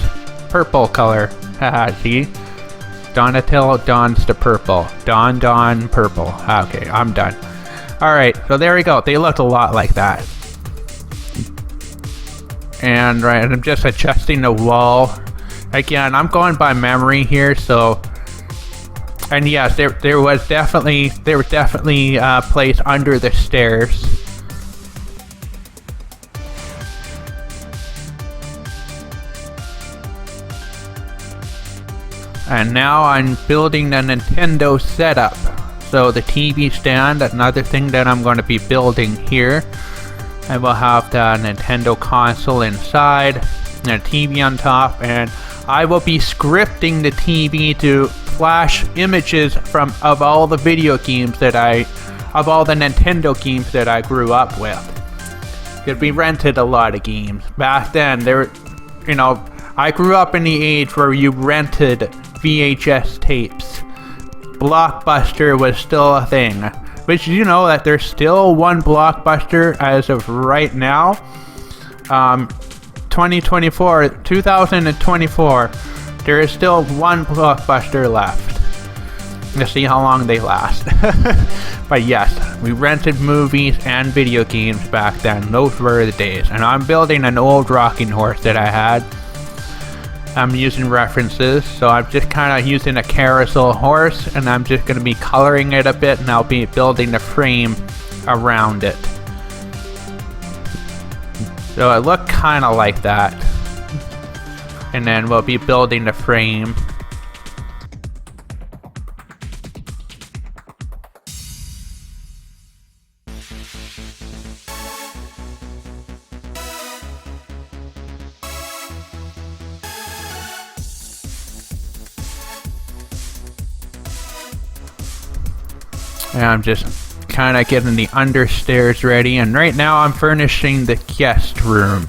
purple color. Haha, see? Donatello dons the purple. Don purple. Okay, I'm done. Alright, so there we go. They look a lot like that. And right, I'm just adjusting the wall. Again, I'm going by memory here, so... And yes, there was definitely a place under the stairs. And now I'm building the Nintendo setup. So the TV stand, another thing that I'm going to be building here. I will have the Nintendo console inside, and a TV on top, and I will be scripting the TV to flash images of all the video games of all the Nintendo games that I grew up with. Because we rented a lot of games. Back then, I grew up in the age where you rented VHS tapes. Blockbuster was still a thing. Which, you know, that there's still one Blockbuster as of right now. 2024, there is still one Blockbuster left. Let's see how long they last. But yes, we rented movies and video games back then. Those were the days. And I'm building an old rocking horse that I had. I'm using references, so I'm just kind of using a carousel horse, and I'm just going to be coloring it a bit, and I'll be building the frame around it. So it looked kind of like that. And then we'll be building the frame. And I'm just kind of getting the understairs ready, and right now I'm furnishing the guest room.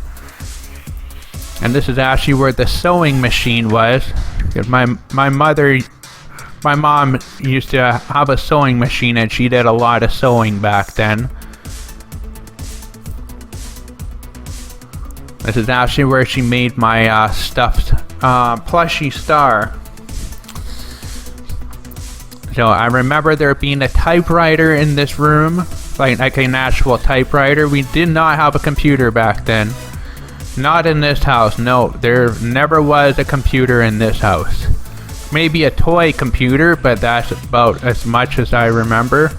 And this is actually where the sewing machine was. My mom used to have a sewing machine, and she did a lot of sewing back then. This is actually where she made my stuffed plushie star. So I remember there being a typewriter in this room, like an actual typewriter. We did not have a computer back then. Not in this house, no. There never was a computer in this house. Maybe a toy computer, but that's about as much as I remember.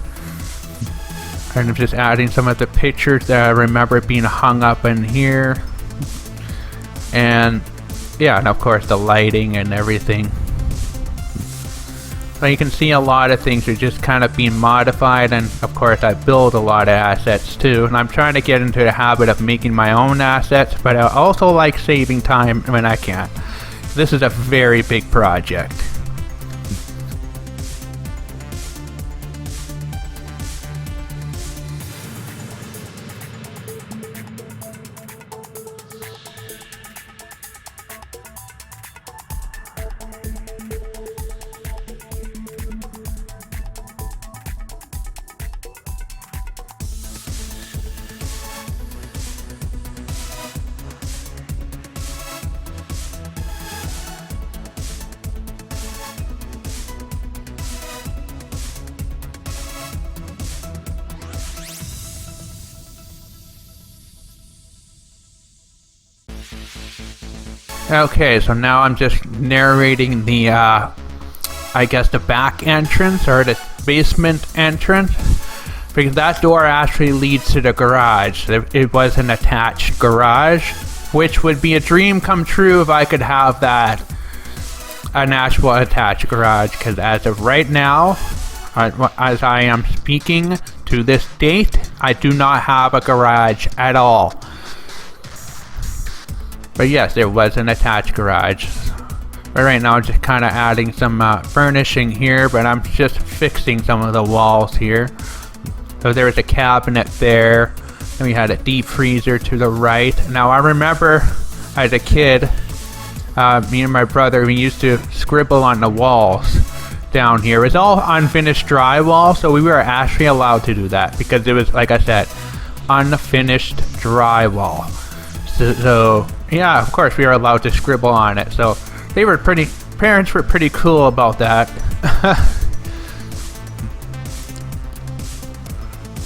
And I'm just adding some of the pictures that I remember being hung up in here. And yeah, and of course the lighting and everything. So you can see a lot of things are just kind of being modified, and of course I build a lot of assets too, and I'm trying to get into the habit of making my own assets, but I also like saving time when I can. This is a very big project. Okay, so now I'm just narrating the, I guess the back entrance, or the basement entrance, because that door actually leads to the garage. It was an attached garage, which would be a dream come true if I could have that, an actual attached garage, because as of right now, as I am speaking to this date, I do not have a garage at all. But yes, there was an attached garage. But right now I'm just kind of adding some furnishing here, but I'm just fixing some of the walls here. So there's a cabinet there. And we had a deep freezer to the right. Now I remember as a kid, me and my brother, we used to scribble on the walls down here. It was all unfinished drywall, so we were actually allowed to do that because it was, like I said, unfinished drywall. So yeah, of course we were allowed to scribble on it. So parents were pretty cool about that.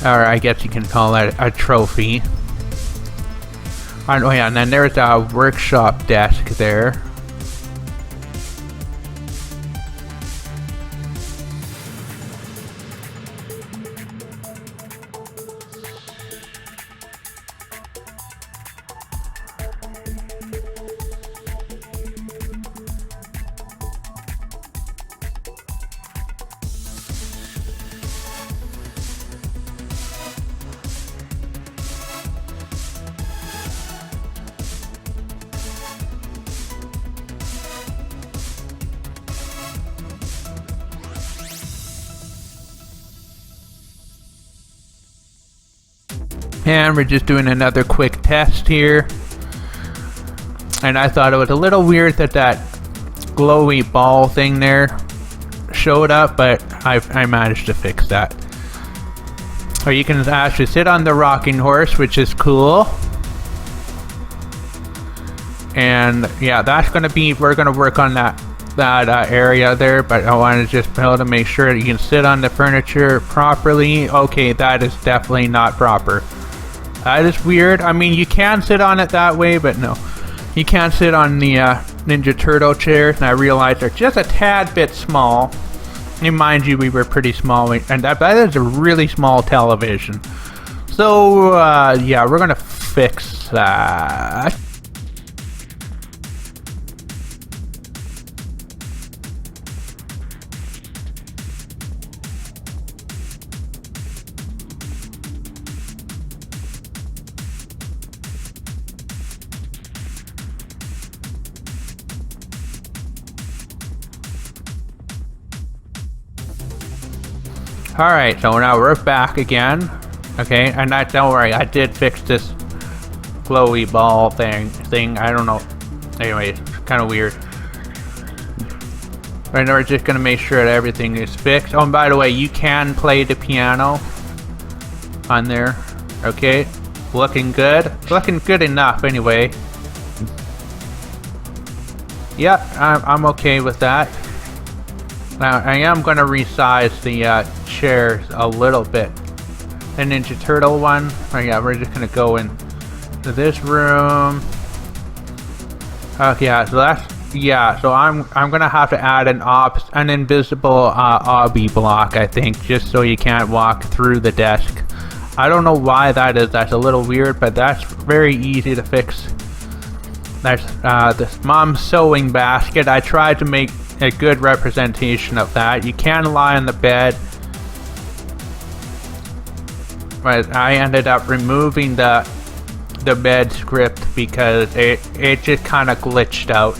Or I guess you can call it a trophy. Oh yeah, and then there's a workshop desk there. And we're just doing another quick test here. And I thought it was a little weird that that glowy ball thing there showed up, but I managed to fix that. Or you can actually sit on the rocking horse, which is cool. And yeah, that's gonna be, we're gonna work on that area there, but I want to just be able to make sure that you can sit on the furniture properly. Okay, that is definitely not proper. That is weird. I mean, you can sit on it that way, but no. You can't sit on the Ninja Turtle chairs, and I realized they're just a tad bit small. And mind you, we were pretty small, and that is a really small television. So, yeah, we're gonna fix that. Alright, so now we're back again. Okay, and don't worry, I did fix this glowy ball thing. I don't know. Anyway, it's kind of weird. Right now we're just gonna make sure that everything is fixed. Oh, and by the way, you can play the piano on there. Okay, looking good. Looking good enough anyway. Yep, I'm okay with that. Now, I am going to resize the chairs a little bit. The Ninja Turtle one. Oh yeah, we're just going to go into this room. Okay, yeah, so that's, yeah, so I'm going to have to add an invisible obby block, I think, just so you can't walk through the desk. I don't know why that is. That's a little weird, but that's very easy to fix. There's this mom's sewing basket. I tried to make a good representation of that. You can lie on the bed, but I ended up removing the bed script because it just kind of glitched out.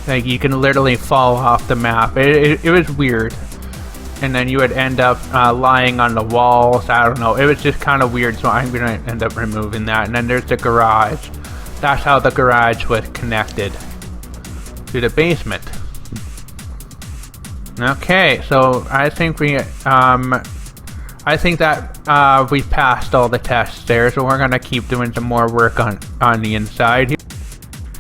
Like, you can literally fall off the map. It was weird, and then you would end up lying on the walls. I don't know, it was just kind of weird, so I'm gonna end up removing that. And then there's the garage. That's how the garage was connected to the basement. Okay, so I think we we passed all the tests there, so we're gonna keep doing some more work on the inside here.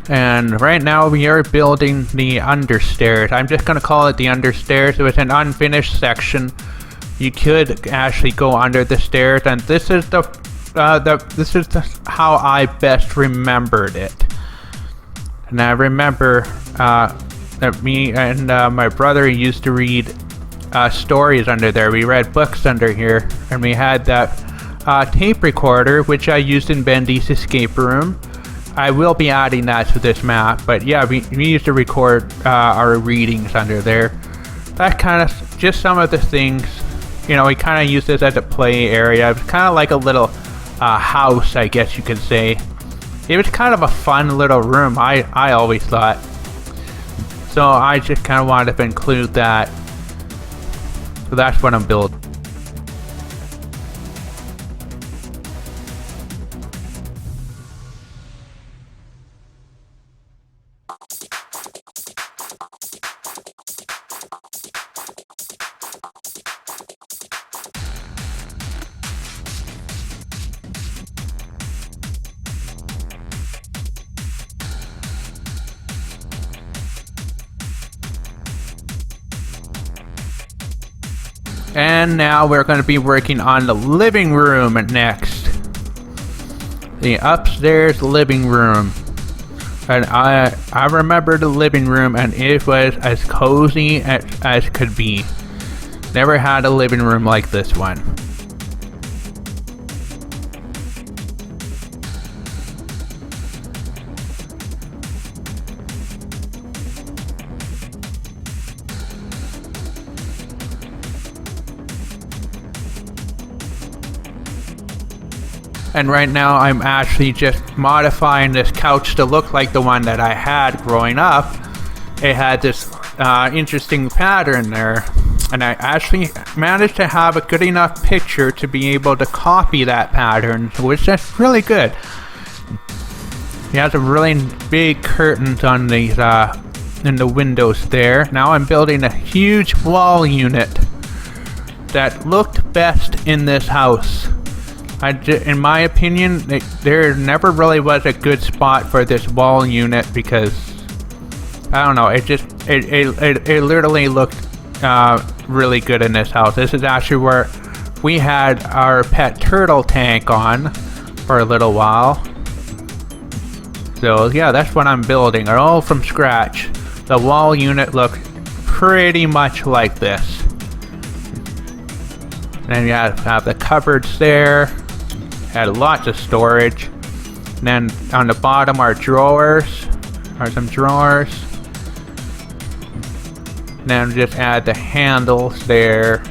And right now we are building the understairs. I'm just gonna call it the understairs. It was an unfinished section. You could actually go under the stairs, and this is how I best remembered it. And I remember that me and my brother used to read stories under there. We read books under here, and we had that tape recorder, which I used in Bendy's escape room. I will be adding that to this map, but yeah, we used to record our readings under there. That kind of, just some of the things, you know, we kind of used this as a play area. It was kind of like a little house, I guess you could say. It was kind of a fun little room, I always thought. So I just kind of wanted to include that. So that's what I'm building. And now we're going to be working on the living room next. The upstairs living room. And I remember the living room, and it was as cozy as could be. Never had a living room like this one. And right now I'm actually just modifying this couch to look like the one that I had growing up. It had this interesting pattern there, and I actually managed to have a good enough picture to be able to copy that pattern, which is really good. It has some really big curtains on these in the windows there. Now I'm building a huge wall unit that looked best in this house. In my opinion, there never really was a good spot for this wall unit because, I don't know, it literally looked really good in this house. This is actually where we had our pet turtle tank on for a little while. So yeah, that's what I'm building, all from scratch. The wall unit looked pretty much like this. And then you have the cupboards there. Had lots of storage. And then on the bottom are drawers, some drawers. And then just add the handles there.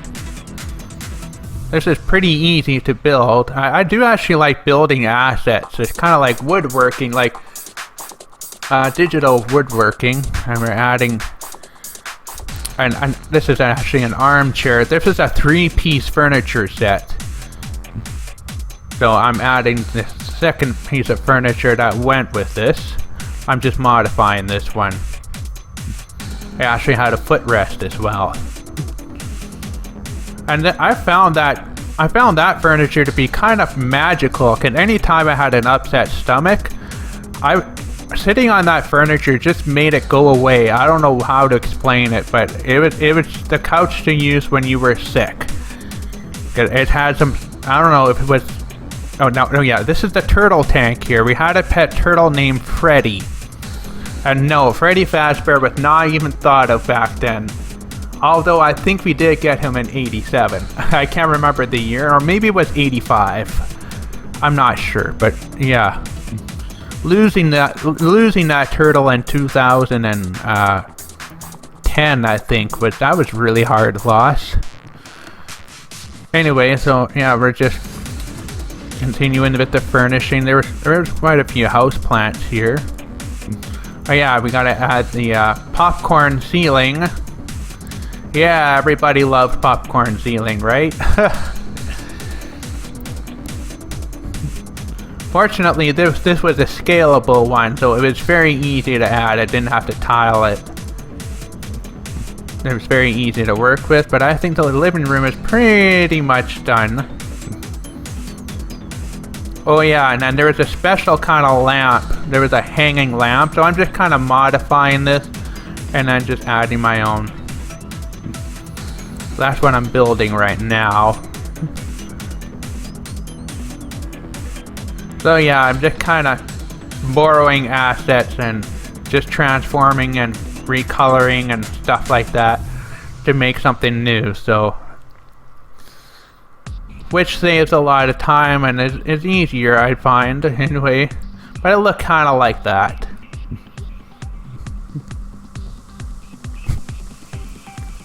This is pretty easy to build. I do actually like building assets. It's kind of like woodworking, like digital woodworking. And we're adding, and this is actually an armchair. This is a 3-piece furniture set. So I'm adding the second piece of furniture that went with this. I'm just modifying this one. I actually had a footrest as well. And I found that furniture to be kind of magical. And anytime I had an upset stomach, sitting on that furniture just made it go away. I don't know how to explain it, but it was the couch to use when you were sick. It had some, I don't know if it was. Oh, no, yeah, this is the turtle tank here. We had a pet turtle named Freddy. And no, Freddy Fazbear was not even thought of back then. Although I think we did get him in 87. I can't remember the year, or maybe it was 85. I'm not sure, but yeah. Losing that turtle in 2010, I think, that was really hard loss. Anyway, so yeah, we're just continuing with the furnishing. There was quite a few house plants here. Oh yeah, we gotta add the popcorn ceiling. Yeah, everybody loves popcorn ceiling, right? Fortunately, this was a scalable one, so it was very easy to add. I didn't have to tile it. It was very easy to work with, but I think the living room is pretty much done. Oh yeah, and then there was a special kind of lamp. There was a hanging lamp, so I'm just kind of modifying this and then just adding my own. That's what I'm building right now. So yeah, I'm just kind of borrowing assets and just transforming and recoloring and stuff like that to make something new, so which saves a lot of time and is easier, I find, anyway. But it looked kind of like that.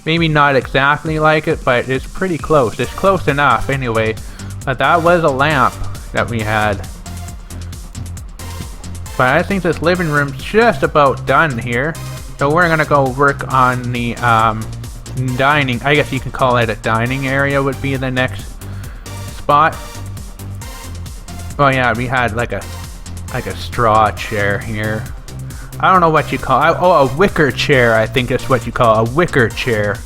Maybe not exactly like it, but it's pretty close. It's close enough, anyway. But that was a lamp that we had. But I think this living room's just about done here. So we're gonna go work on the dining. I guess you can call it a dining area would be the next spot. Oh yeah, we had like a straw chair here. I don't know what you call it. Oh, a wicker chair, I think is what you call a wicker chair.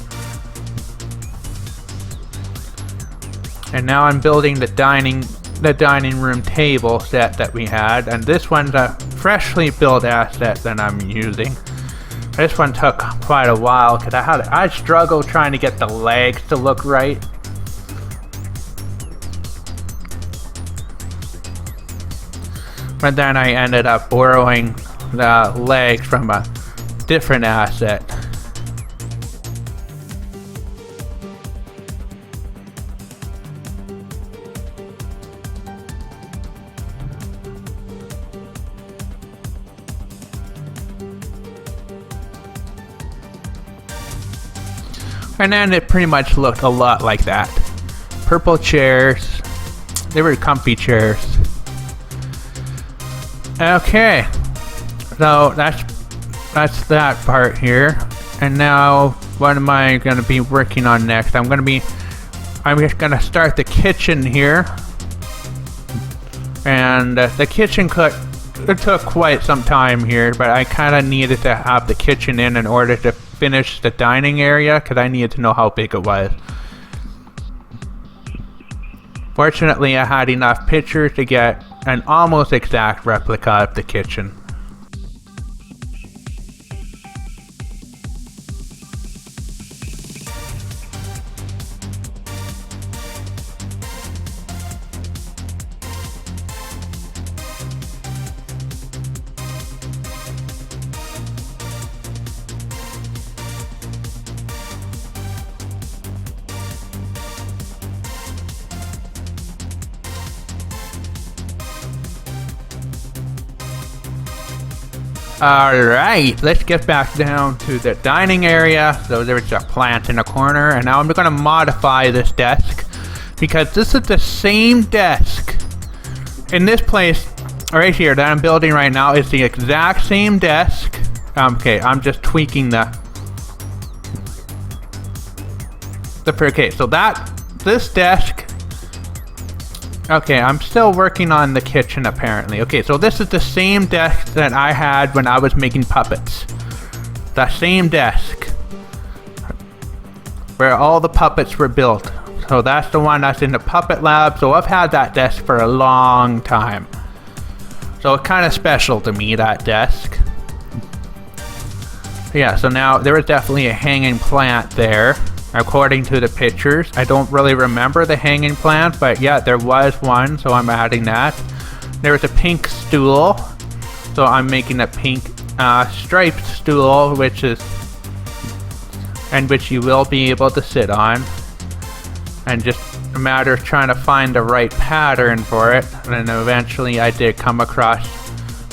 And now I'm building the dining room table set that we had, and this one's a freshly built asset that I'm using. This one took quite a while because I struggled trying to get the legs to look right. But then I ended up borrowing the legs from a different asset. And then it pretty much looked a lot like that. Purple chairs. They were comfy chairs. Okay. So that's that part here. And now what am I gonna be working on next? I'm just gonna start the kitchen here. And the kitchen it took quite some time here, but I kind of needed to have the kitchen in order to finish the dining area because I needed to know how big it was. Fortunately, I had enough pictures to get an almost exact replica of the kitchen. Alright, let's get back down to the dining area. So there's a plant in the corner, and now I'm going to modify this desk because this is the same desk in this place right here that I'm building right now. Is the exact same desk. Okay, I'm just tweaking okay, so this desk. Okay, I'm still working on the kitchen apparently. Okay, so this is the same desk that I had when I was making puppets. The same desk where all the puppets were built. So that's the one that's in the puppet lab. So I've had that desk for a long time. So it's kind of special to me, that desk. Yeah, so now there is definitely a hanging plant there. According to the pictures, I don't really remember the hanging plant, but yeah, there was one, so I'm adding that. There was a pink stool, so I'm making a pink striped stool, which you will be able to sit on. And just a matter of trying to find the right pattern for it, and then eventually I did come across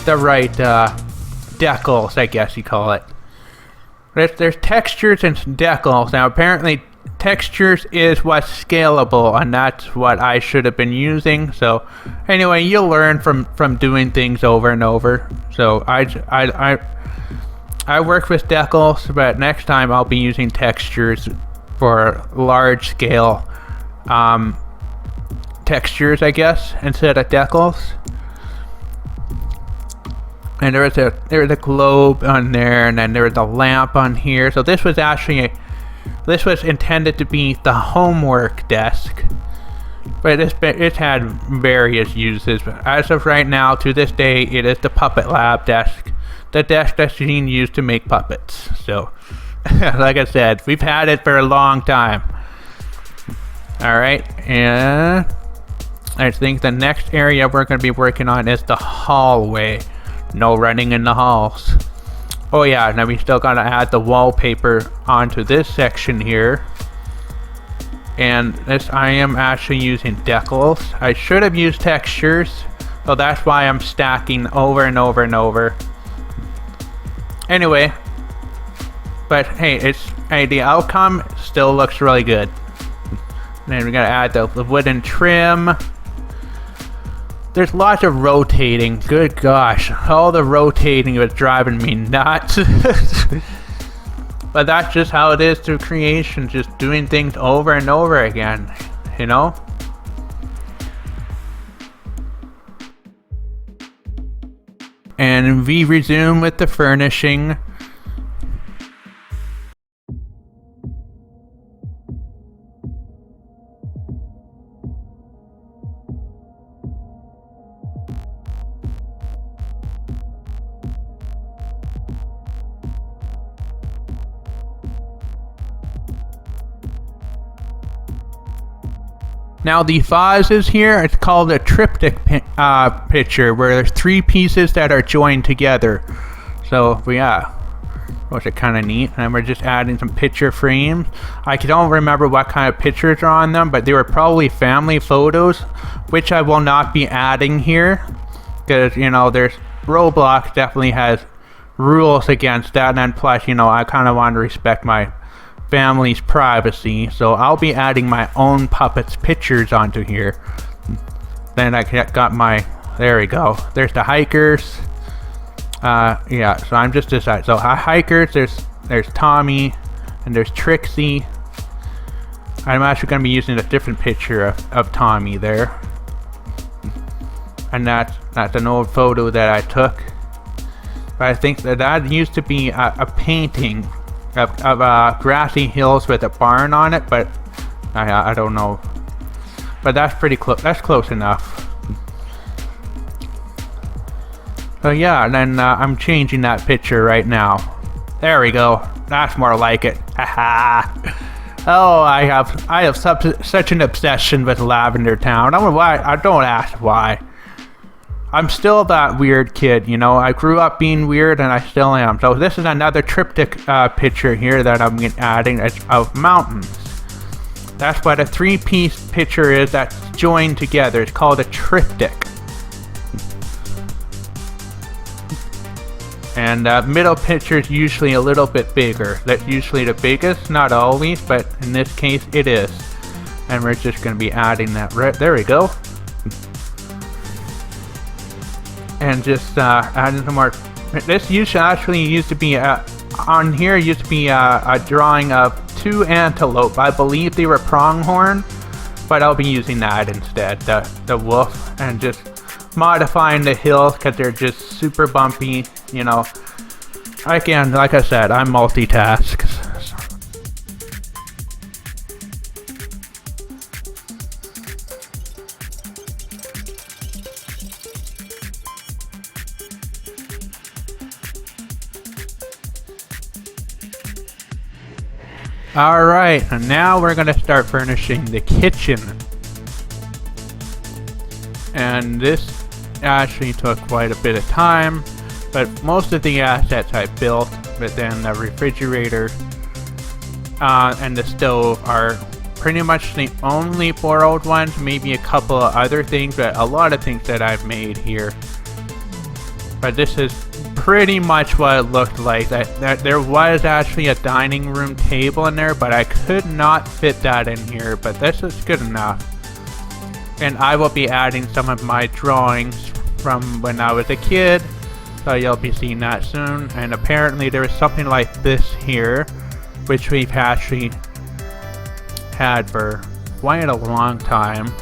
the right decals, I guess you call it. There's textures and decals. Now apparently textures is what's scalable, and that's what I should have been using. So anyway, you'll learn from doing things over and over. So I work with decals, but next time I'll be using textures for large scale textures, I guess, instead of decals. And there was a globe on there, and then there was a lamp on here. So this was intended to be the homework desk, but it had various uses. As of right now, to this day, it is the Puppet Lab desk, the desk that's being used to make puppets. So, like I said, we've had it for a long time. All right, and I think the next area we're going to be working on is the hallway. No running in the halls. Oh yeah, now we still gotta add the wallpaper onto this section here. And this, I am actually using decals. I should have used textures, so that's why I'm stacking over and over and over. Anyway, but hey, the outcome still looks really good. And then we gotta add the wooden trim. There's lots of rotating. Good gosh, all the rotating was driving me nuts. But that's just how it is through creation, just doing things over and over again, you know? And we resume with the furnishing. Now the vases here, it's called a triptych picture, where there's 3 pieces that are joined together. So yeah, which is kind of neat. And we're just adding some picture frames. I don't remember what kind of pictures are on them, but they were probably family photos, which I will not be adding here, because you know, there's Roblox definitely has rules against that, and then plus, you know, I kind of want to respect my family's privacy, so I'll be adding my own puppets pictures onto here. Then I got my, there we go, there's the hikers. Yeah, so I'm just deciding. So hikers, there's Tommy and there's Trixie. I'm actually going to be using a different picture of Tommy there, and that's an old photo that I took, but I think that used to be a painting of grassy hills with a barn on it, but I don't know. But that's pretty close. That's close enough. So yeah, and then I'm changing that picture right now. There we go. That's more like it. Haha. Oh, I have such an obsession with Lavender Town. I don't know why. I don't ask why. I'm still that weird kid, you know. I grew up being weird, and I still am. So this is another triptych picture here that I'm adding of mountains. That's what a 3-piece picture is that's joined together. It's called a triptych. And middle picture is usually a little bit bigger. That's usually the biggest, not always, but in this case it is. And we're just going to be adding that right there. We go. And just adding some more. This used to be on here. Used to be a drawing of 2 antelope. I believe they were pronghorn, but I'll be using that instead. The wolf, and just modifying the hills because they're just super bumpy. You know. Again, like I said, I multitask. Alright, and now we're going to start furnishing the kitchen. And this actually took quite a bit of time, but most of the assets I built, but then the refrigerator and the stove are pretty much the only borrowed ones, maybe a couple of other things, but a lot of things that I've made here. But this is pretty much what it looked like. That there was actually a dining room table in there, but I could not fit that in here, but this is good enough. And I will be adding some of my drawings from when I was a kid, so you'll be seeing that soon. And apparently there is something like this here, which we've actually had for quite a long time.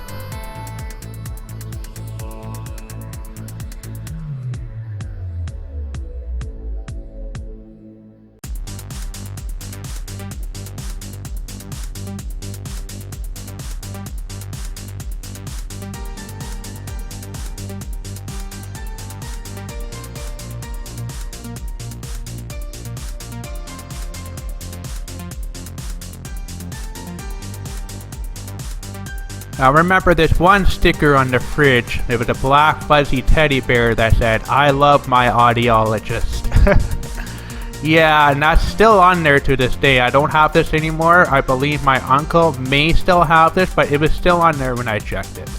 Now remember this one sticker on the fridge. It was a black fuzzy teddy bear that said, "I love my audiologist." Yeah, and that's still on there to this day. I don't have this anymore. I believe my uncle may still have this, but it was still on there when I checked it.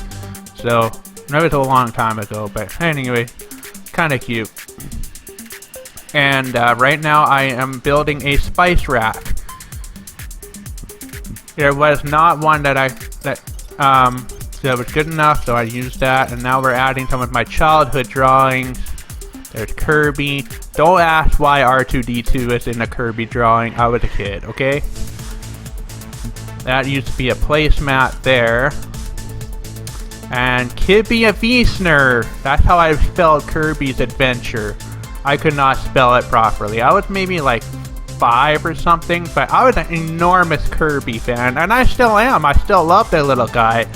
So, that was a long time ago, but anyway, kind of cute. And right now I am building a spice rack. There was not one that was good enough, so I used that, and now we're adding some of my childhood drawings. There's Kirby. Don't ask why R2-D2 is in a Kirby drawing. I was a kid, okay? That used to be a placemat there. And Kibia Wiesner. That's how I spelled Kirby's Adventure. I could not spell it properly. I was maybe like 5 or something, but I was an enormous Kirby fan, and I still am. I still love that little guy.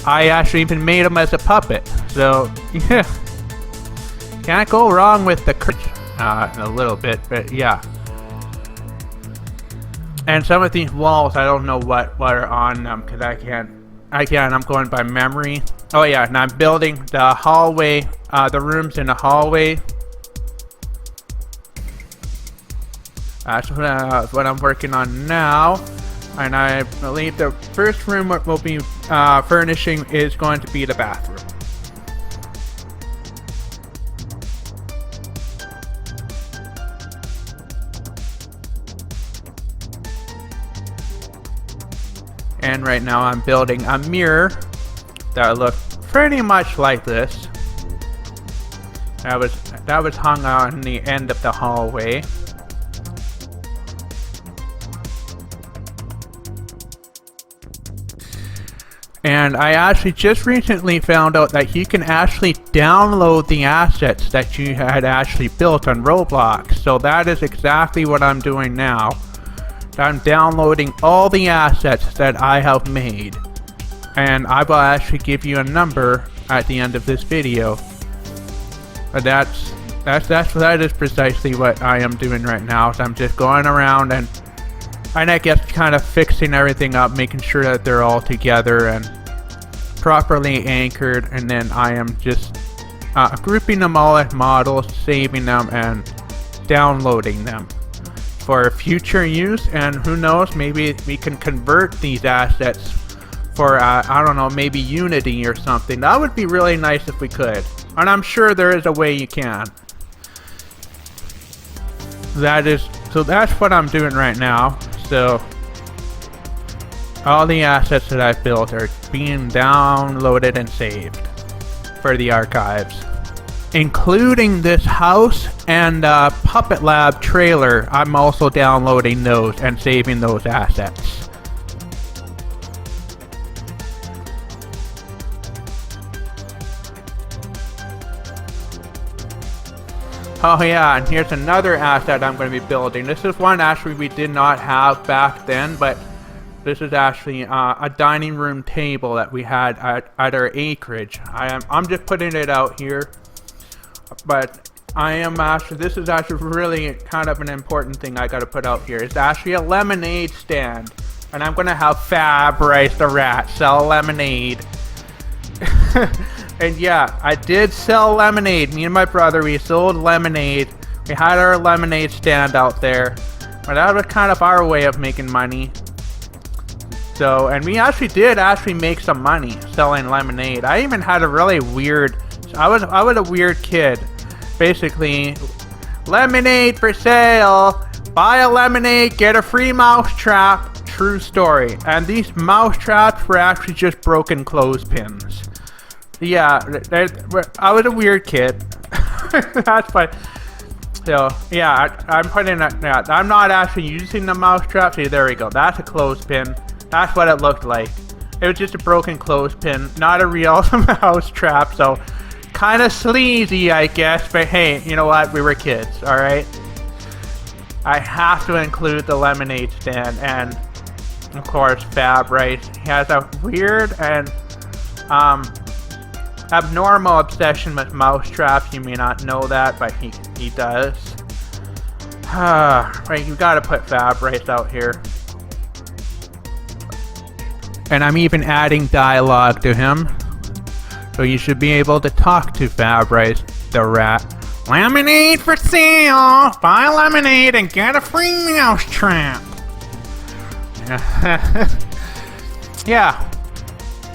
I actually even made him as a puppet, so yeah, can't go wrong with the a little bit, but yeah. And some of these walls, I don't know what are on them because I can't again, I'm going by memory. Oh yeah, and I'm building the hallway, the rooms in the hallway. That's what I'm working on now. And I believe the first room we'll be furnishing is going to be the bathroom. And right now I'm building a mirror that looks pretty much like this. That was hung on the end of the hallway. And I actually just recently found out that you can actually download the assets that you had actually built on Roblox. So that is exactly what I'm doing now. I'm downloading all the assets that I have made. And I will actually give you a number at the end of this video. But that is precisely what I am doing right now. So I'm just going around and I guess kind of fixing everything up, making sure that they're all together and properly anchored, and then I am just grouping them all as models, saving them, and downloading them for future use. And who knows, maybe we can convert these assets for I don't know, maybe Unity or something. That would be really nice if we could, and I'm sure there is a way you can. So that's what I'm doing right now. So all the assets that I've built are being downloaded and saved for the archives, including this house and Puppet Lab trailer. I'm also downloading those and saving those assets. Oh yeah, and here's another asset I'm going to be building. This is one actually we did not have back then, but this is actually a dining room table that we had at our acreage. I'm just putting it out here, but this is actually really kind of an important thing I got to put out here. It's actually a lemonade stand, and I'm going to have Fab Rice the rat sell lemonade. And yeah, I did sell lemonade. Me and my brother, we sold lemonade. We had our lemonade stand out there. But that was kind of our way of making money. So, and we actually did make some money selling lemonade. I even had a really weird, I was a weird kid. Basically, lemonade for sale. Buy a lemonade, get a free mouse trap. True story. And these mouse traps were actually just broken clothespins. Yeah, I was a weird kid. That's fine. So, yeah, I'm putting that. Yeah, I'm not actually using the mouse trap. See, there we go. That's a clothespin. That's what it looked like. It was just a broken clothespin, not a real mouse trap. So, kind of sleazy, I guess. But hey, you know what? We were kids, all right? I have to include the lemonade stand, and of course, Fab Rice. He has a weird and abnormal obsession with mouse traps. You may not know that, but he does. Right, you gotta put Fab Rice out here. And I'm even adding dialogue to him. So you should be able to talk to Fab Rice the rat. Lemonade for sale! Buy lemonade and get a free mouse trap! Yeah.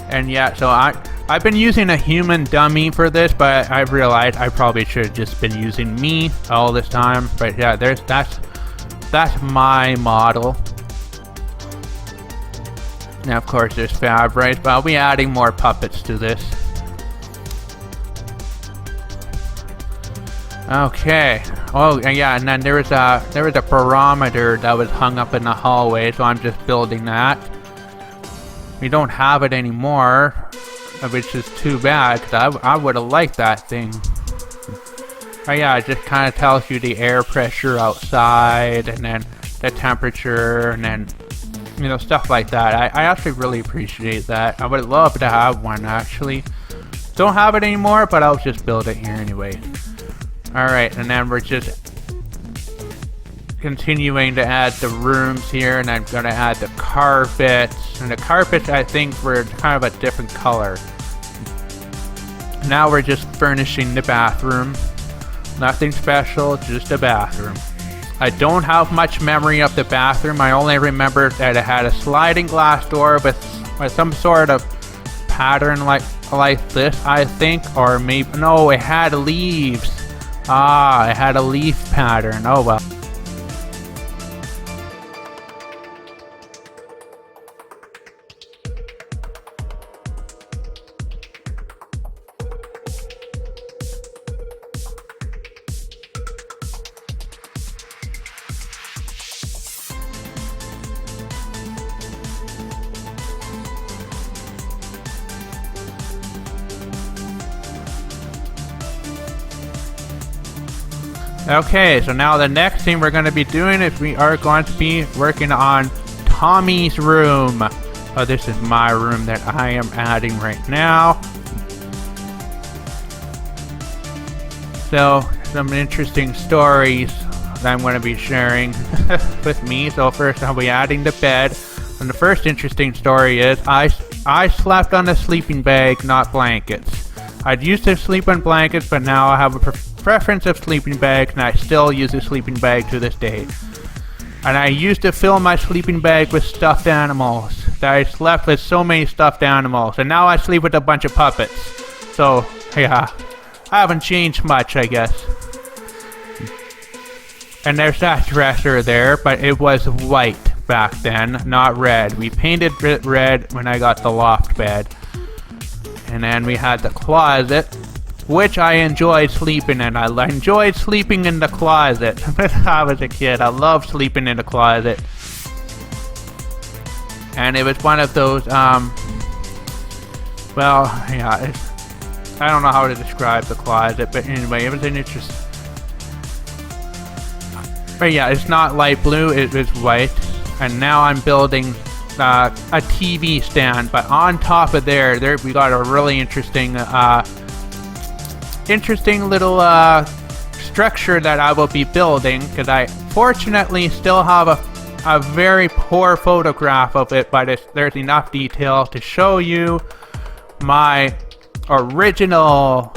And yeah, so I've been using a human dummy for this, but I realized I probably should have just been using me all this time. But yeah, that's my model. Now of course there's Fab Rice, but I'll be adding more puppets to this. Okay. Oh yeah, and then there was a barometer that was hung up in the hallway, so I'm just building that. We don't have it anymore, which is too bad, because I would have liked that thing. Oh yeah, it just kind of tells you the air pressure outside, and then the temperature, and then, you know, stuff like that. I actually really appreciate that. I would love to have one, actually. Don't have it anymore, but I'll just build it here anyway. Alright, and then we're just... continuing to add the rooms here, and I'm gonna add the carpets. And the carpets, I think, were kind of a different color. Now we're just furnishing the bathroom. Nothing special, just a bathroom. I don't have much memory of the bathroom. I only remember that it had a sliding glass door with some sort of pattern like this, I think. Or maybe, no, it had leaves. Ah, it had a leaf pattern. Oh well. Okay, so now the next thing we're going to be doing is we are going to be working on Tommy's room. Oh, this is my room that I am adding right now. So, some interesting stories that I'm going to be sharing with me. So first I'll be adding the bed. And the first interesting story is I slept on a sleeping bag, not blankets. I'd used to sleep on blankets, but now I have a preference of sleeping bags, and I still use a sleeping bag to this day. And I used to fill my sleeping bag with stuffed animals. I slept with so many stuffed animals, and now I sleep with a bunch of puppets. So, yeah, I haven't changed much, I guess. And there's that dresser there, but it was white back then, not red. We painted it red when I got the loft bed. And then we had the closet, which I enjoyed sleeping in. I enjoyed sleeping in the closet when I was a kid. I loved sleeping in the closet. And it was one of those, well, yeah, I don't know how to describe the closet, but anyway, it was an interesting. But yeah, it's not light blue, it was white. And now I'm building a TV stand, but on top of there we got a really interesting little structure that I will be building, because I fortunately still have a very poor photograph of it, but there's enough detail to show you my original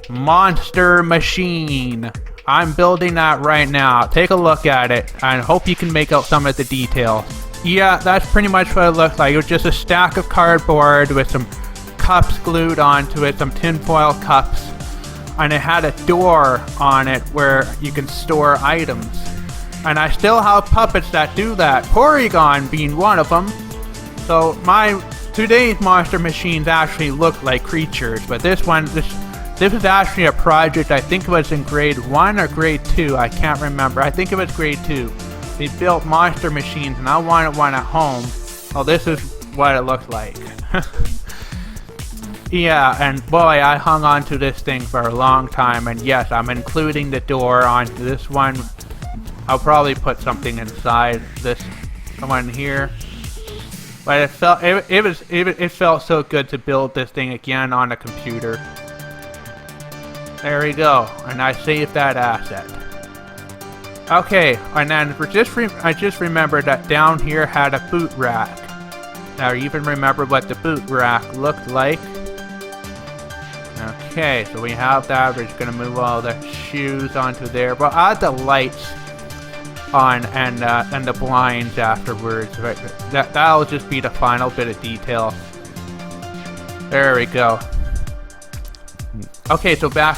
monster machine. I'm building that right now. Take a look at it and hope you can make out some of the details. Yeah, that's pretty much what it looked like. It was just a stack of cardboard with some cups glued onto it, some tinfoil cups, and it had a door on it where you can store items. And I still have puppets that do that, Porygon being one of them. So today's monster machines actually look like creatures, but this is actually a project. I think it was in grade 1 or grade 2, I can't remember. I think it was grade 2. We built monster machines and I wanted one at home. Well, this is what it looked like. Yeah, and boy, I hung on to this thing for a long time, and yes, I'm including the door onto this one. I'll probably put something inside this one here. But it felt so good to build this thing again on a computer. There we go, and I saved that asset. Okay, and then I just remembered that down here had a boot rack. Now I even remember what the boot rack looked like. Okay, so we have that. We're just gonna move all the shoes onto there. But I'll add the lights on and the blinds afterwards. Right? That'll just be the final bit of detail. There we go. Okay, so back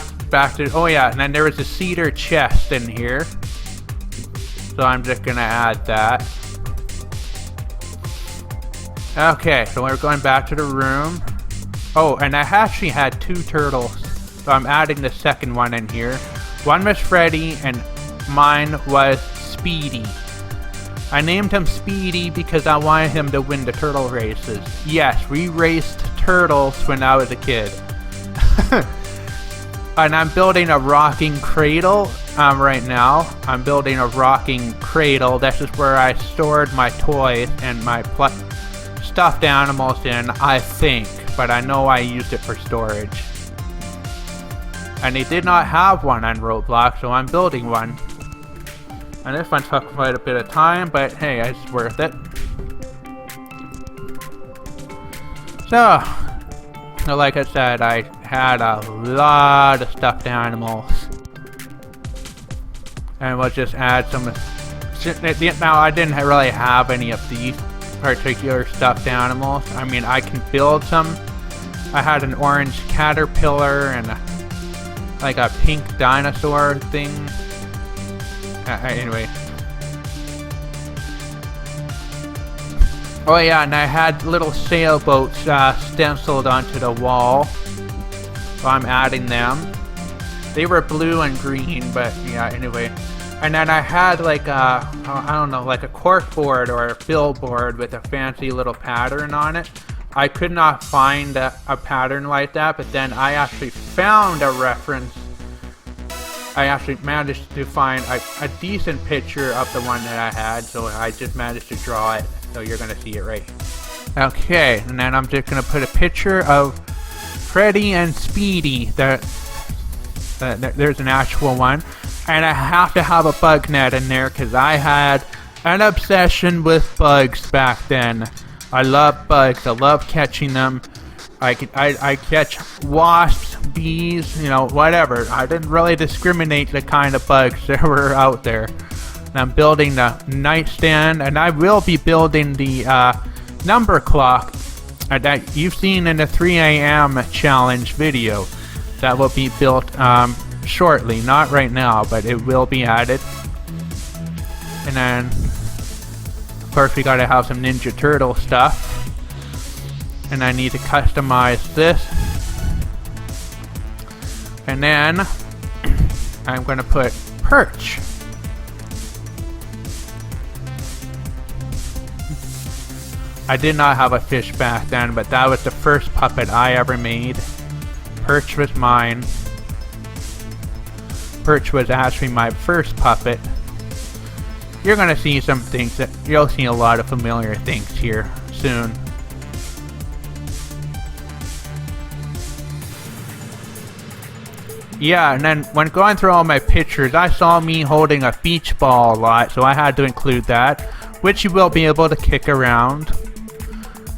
to, oh yeah, and then there was a cedar chest in here. So I'm just gonna add that. Okay, so we're going back to the room. Oh, and I actually had 2 turtles, so I'm adding the second one in here. One was Freddy, and mine was Speedy. I named him Speedy because I wanted him to win the turtle races. Yes, we raced turtles when I was a kid. And I'm building a rocking cradle right now. I'm building a rocking cradle. This is where I stored my toys and my stuffed animals in, I think. But I know I used it for storage. And they did not have one on Roblox, so I'm building one. And this one took quite a bit of time, but hey, it's worth it. So, like I said, I had a lot of stuffed animals. And we'll just add some. Now, I didn't really have any of these particular stuffed animals. I mean, I can build some. I had an orange caterpillar and like a pink dinosaur thing. Anyway. Oh yeah, and I had little sailboats stenciled onto the wall. So I'm adding them. They were blue and green, but yeah, anyway. And then I had like a, I don't know, like a corkboard or a billboard with a fancy little pattern on it. I could not find a pattern like that, but then I actually found a reference. I actually managed to find a decent picture of the one that I had, so I just managed to draw it, so you're gonna see it right. Okay, and then I'm just gonna put a picture of Freddy and Speedy. There's an actual one. And I have to have a bug net in there because I had an obsession with bugs back then. I love bugs. I love catching them. I catch wasps, bees, you know, whatever. I didn't really discriminate the kind of bugs that were out there. And I'm building the nightstand, and I will be building the number clock that you've seen in the 3 a.m. challenge video. That will be built shortly, not right now, but it will be added. And then, of course, we gotta have some Ninja Turtle stuff. And I need to customize this. And then, I'm gonna put Perch. I did not have a fish back then, but that was the first puppet I ever made. Perch was mine. Perch was actually my first puppet. You're gonna see some things that you'll see a lot of familiar things here soon. Yeah, and then when going through all my pictures, I saw me holding a beach ball a lot, so I had to include that, which you will be able to kick around.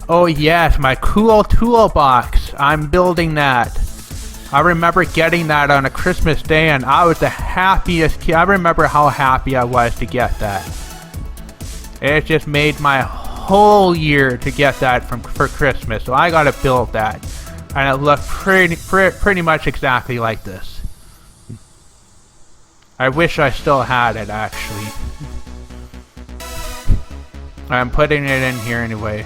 Oh yes, my cool toolbox. I'm building that. I remember getting that on a Christmas day, and I was the happiest kid. I remember how happy I was to get that. It just made my whole year to get that for Christmas, so I gotta build that. And it looked pretty much exactly like this. I wish I still had it, actually. I'm putting it in here anyway.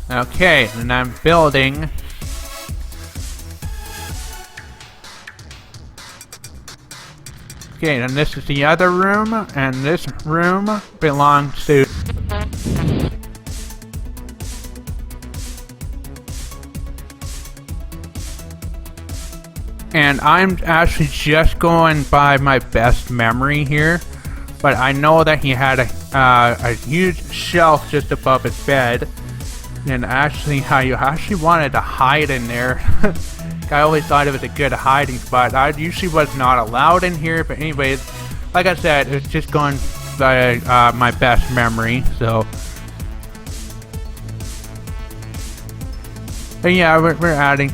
Okay, and I'm building. Okay, and this is the other room, and this room belongs to... And I'm actually just going by my best memory here, but I know that he had a huge shelf just above his bed. And actually, how you actually wanted to hide in there. I always thought it was a good hiding spot. I usually was not allowed in here, but anyways, like I said, it's just going by my best memory. So, but yeah, we're adding.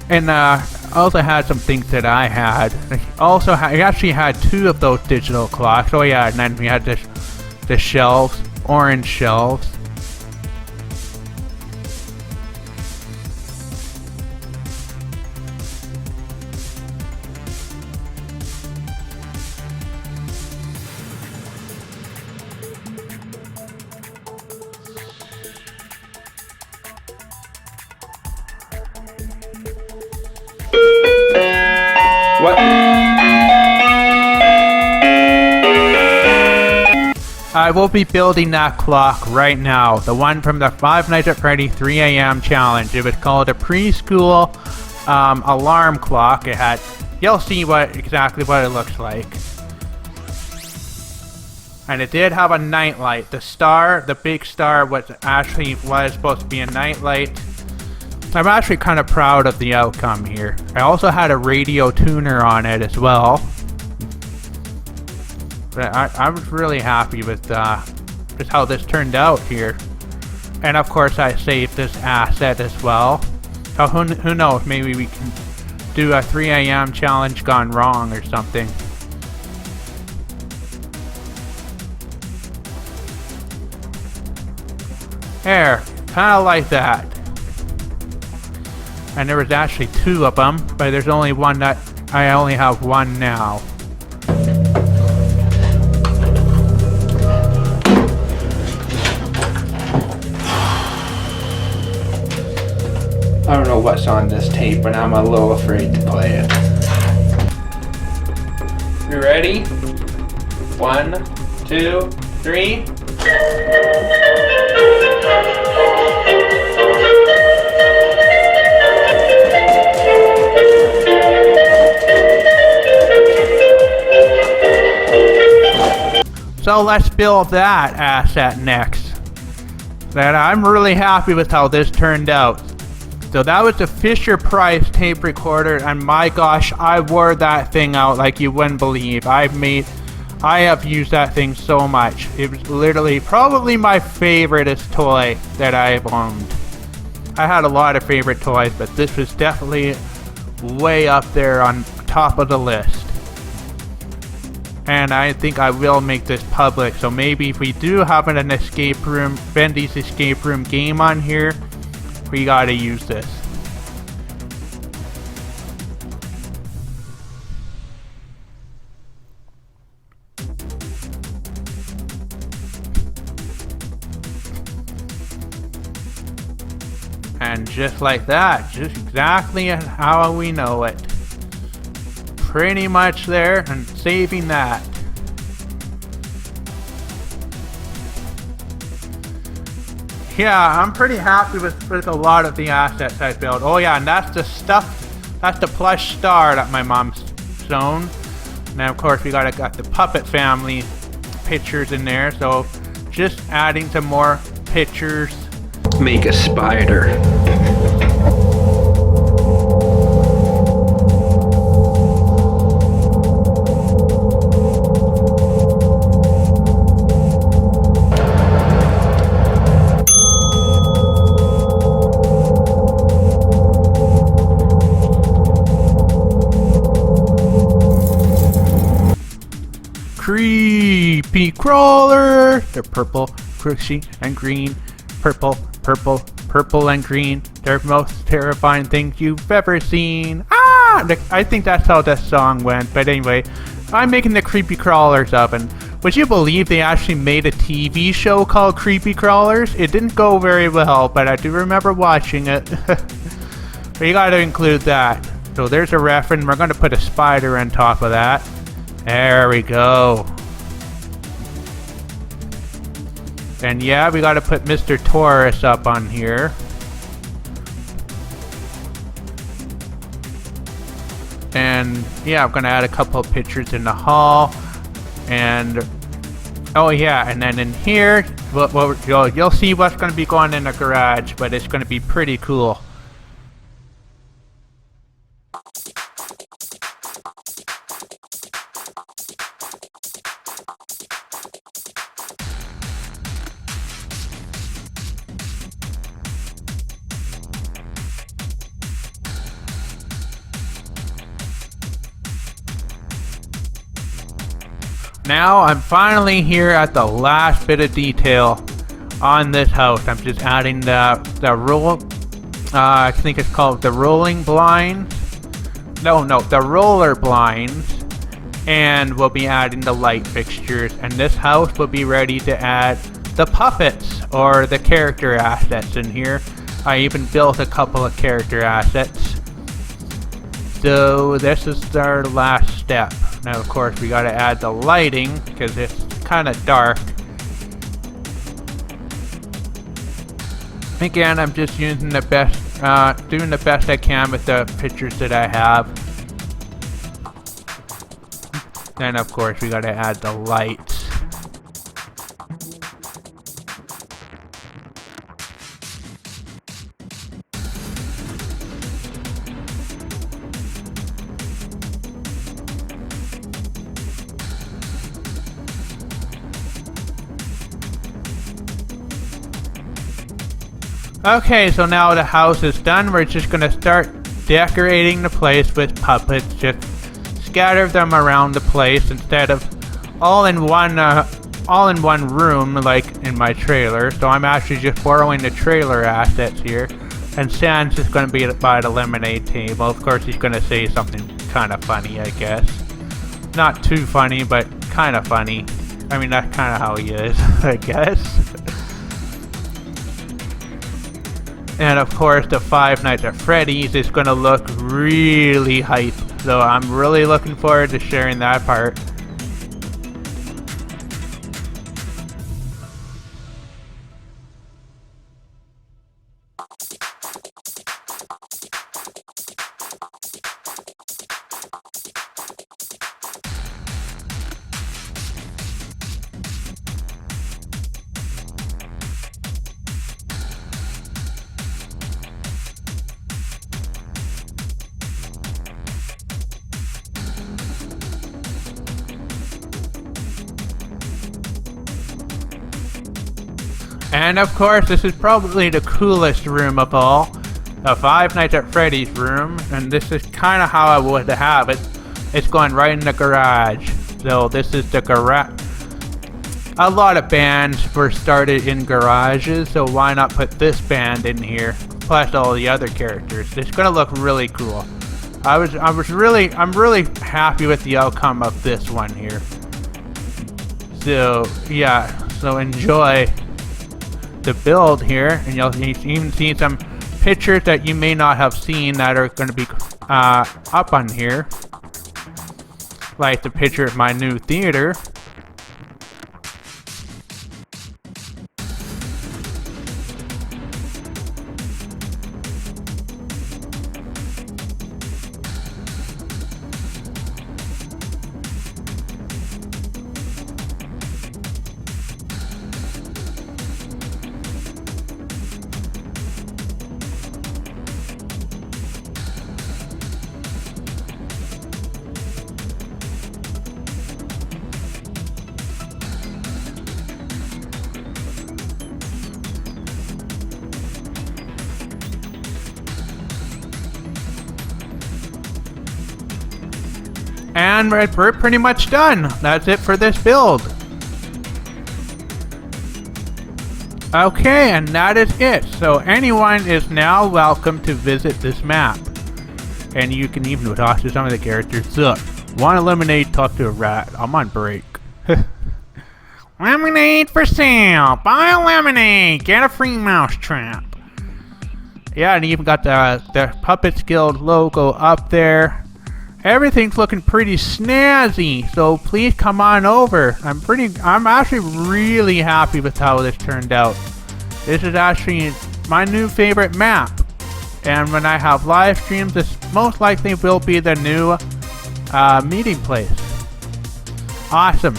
And I also had some things that I had. I actually had 2 of those digital clocks. Oh yeah, and then we had the shelves, orange shelves. What? I will be building that clock right now. The one from the Five Nights at Freddy's 3 a.m. challenge. It was called a preschool alarm clock. It had, you'll see exactly what it looks like. And it did have a nightlight. The star, the big star, was supposed to be a nightlight. I'm actually kind of proud of the outcome here. I also had a radio tuner on it as well. But I was really happy with just how this turned out here. And of course I saved this asset as well. So who knows, maybe we can do a 3 a.m. challenge gone wrong or something. There, kind of like that. And there was actually 2 of them, but there's only one that I only have 1 now. I don't know what's on this tape, but I'm a little afraid to play it. You ready? 1, 2, 3. So let's build that asset next. And I'm really happy with how this turned out. So that was the Fisher-Price tape recorder, and my gosh, I wore that thing out like you wouldn't believe. I have used that thing so much. It was literally probably my favoriteest toy that I've owned. I had a lot of favorite toys, but this was definitely way up there on top of the list. And I think I will make this public, so maybe if we do have an escape room, Bendy's escape room game on here, we gotta use this. And just like that, just exactly how we know it. Pretty much there, and saving that. Yeah, I'm pretty happy with a lot of the assets I built. Oh yeah, and that's the stuff, that's the plush star that my mom's sewn. And of course we got the puppet family pictures in there, so just adding some more pictures. Make a spider. Creepy crawler! They're purple, crunchy, and green. Purple, purple, purple, and green. They're the most terrifying things you've ever seen. Ah! I think that's how this song went. But anyway, I'm making the creepy crawlers up. And would you believe they actually made a TV show called Creepy Crawlers? It didn't go very well, but I do remember watching it. But you gotta include that. So there's a reference. We're gonna put a spider on top of that. There we go. And yeah, we gotta put Mr. Taurus up on here. And yeah, I'm gonna add a couple of pictures in the hall. And oh yeah, and then in here, you'll see what's gonna be going in the garage, but it's gonna be pretty cool. Now I'm finally here at the last bit of detail on this house. I'm just adding the roll. I think it's called the rolling blinds. No, the roller blinds. And we'll be adding the light fixtures. And this house will be ready to add the puppets or the character assets in here. I even built a couple of character assets. So this is our last step. Now of course we gotta add the lighting because it's kind of dark. Again, I'm just using the best, doing the best I can with the pictures that I have. Then of course we gotta add the lights. Okay, so now the house is done. We're just gonna start decorating the place with puppets. Just scatter them around the place instead of all in one room like in my trailer. So I'm actually just borrowing the trailer assets here. And Sans is gonna be by the lemonade table. Of course, he's gonna say something kind of funny, I guess. Not too funny, but kind of funny. I mean, that's kind of how he is, I guess. And of course, the Five Nights at Freddy's is going to look really hype. So I'm really looking forward to sharing that part. And of course, this is probably the coolest room of all. The Five Nights at Freddy's room. And this is kind of how I would have it. It's going right in the garage. So this is the garage. A lot of bands were started in garages, so why not put this band in here? Plus all the other characters. It's gonna look really cool. I'm really happy with the outcome of this one here. So yeah, so enjoy the build here, and you'll even see some pictures that you may not have seen that are going to be up on here, like the picture of my new theater. And we're pretty much done. That's it for this build. Okay, and that is it. So anyone is now welcome to visit this map. And you can even talk to some of the characters. Look, want a lemonade, talk to a rat. I'm on break. Lemonade for sale. Buy a lemonade. Get a free mousetrap. Yeah, and you even got the Puppets Guild logo up there. Everything's looking pretty snazzy, so please come on over. I'm actually really happy with how this turned out. This is actually my new favorite map. And when I have live streams, this most likely will be the new meeting place. Awesome.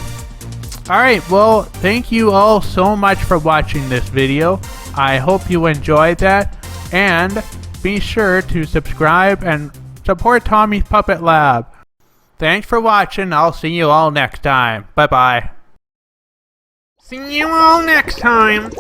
Alright, well, thank you all so much for watching this video. I hope you enjoyed that. And be sure to subscribe and support Tommy's Puppet Lab. Thanks for watching. I'll see you all next time. Bye-bye. See you all next time.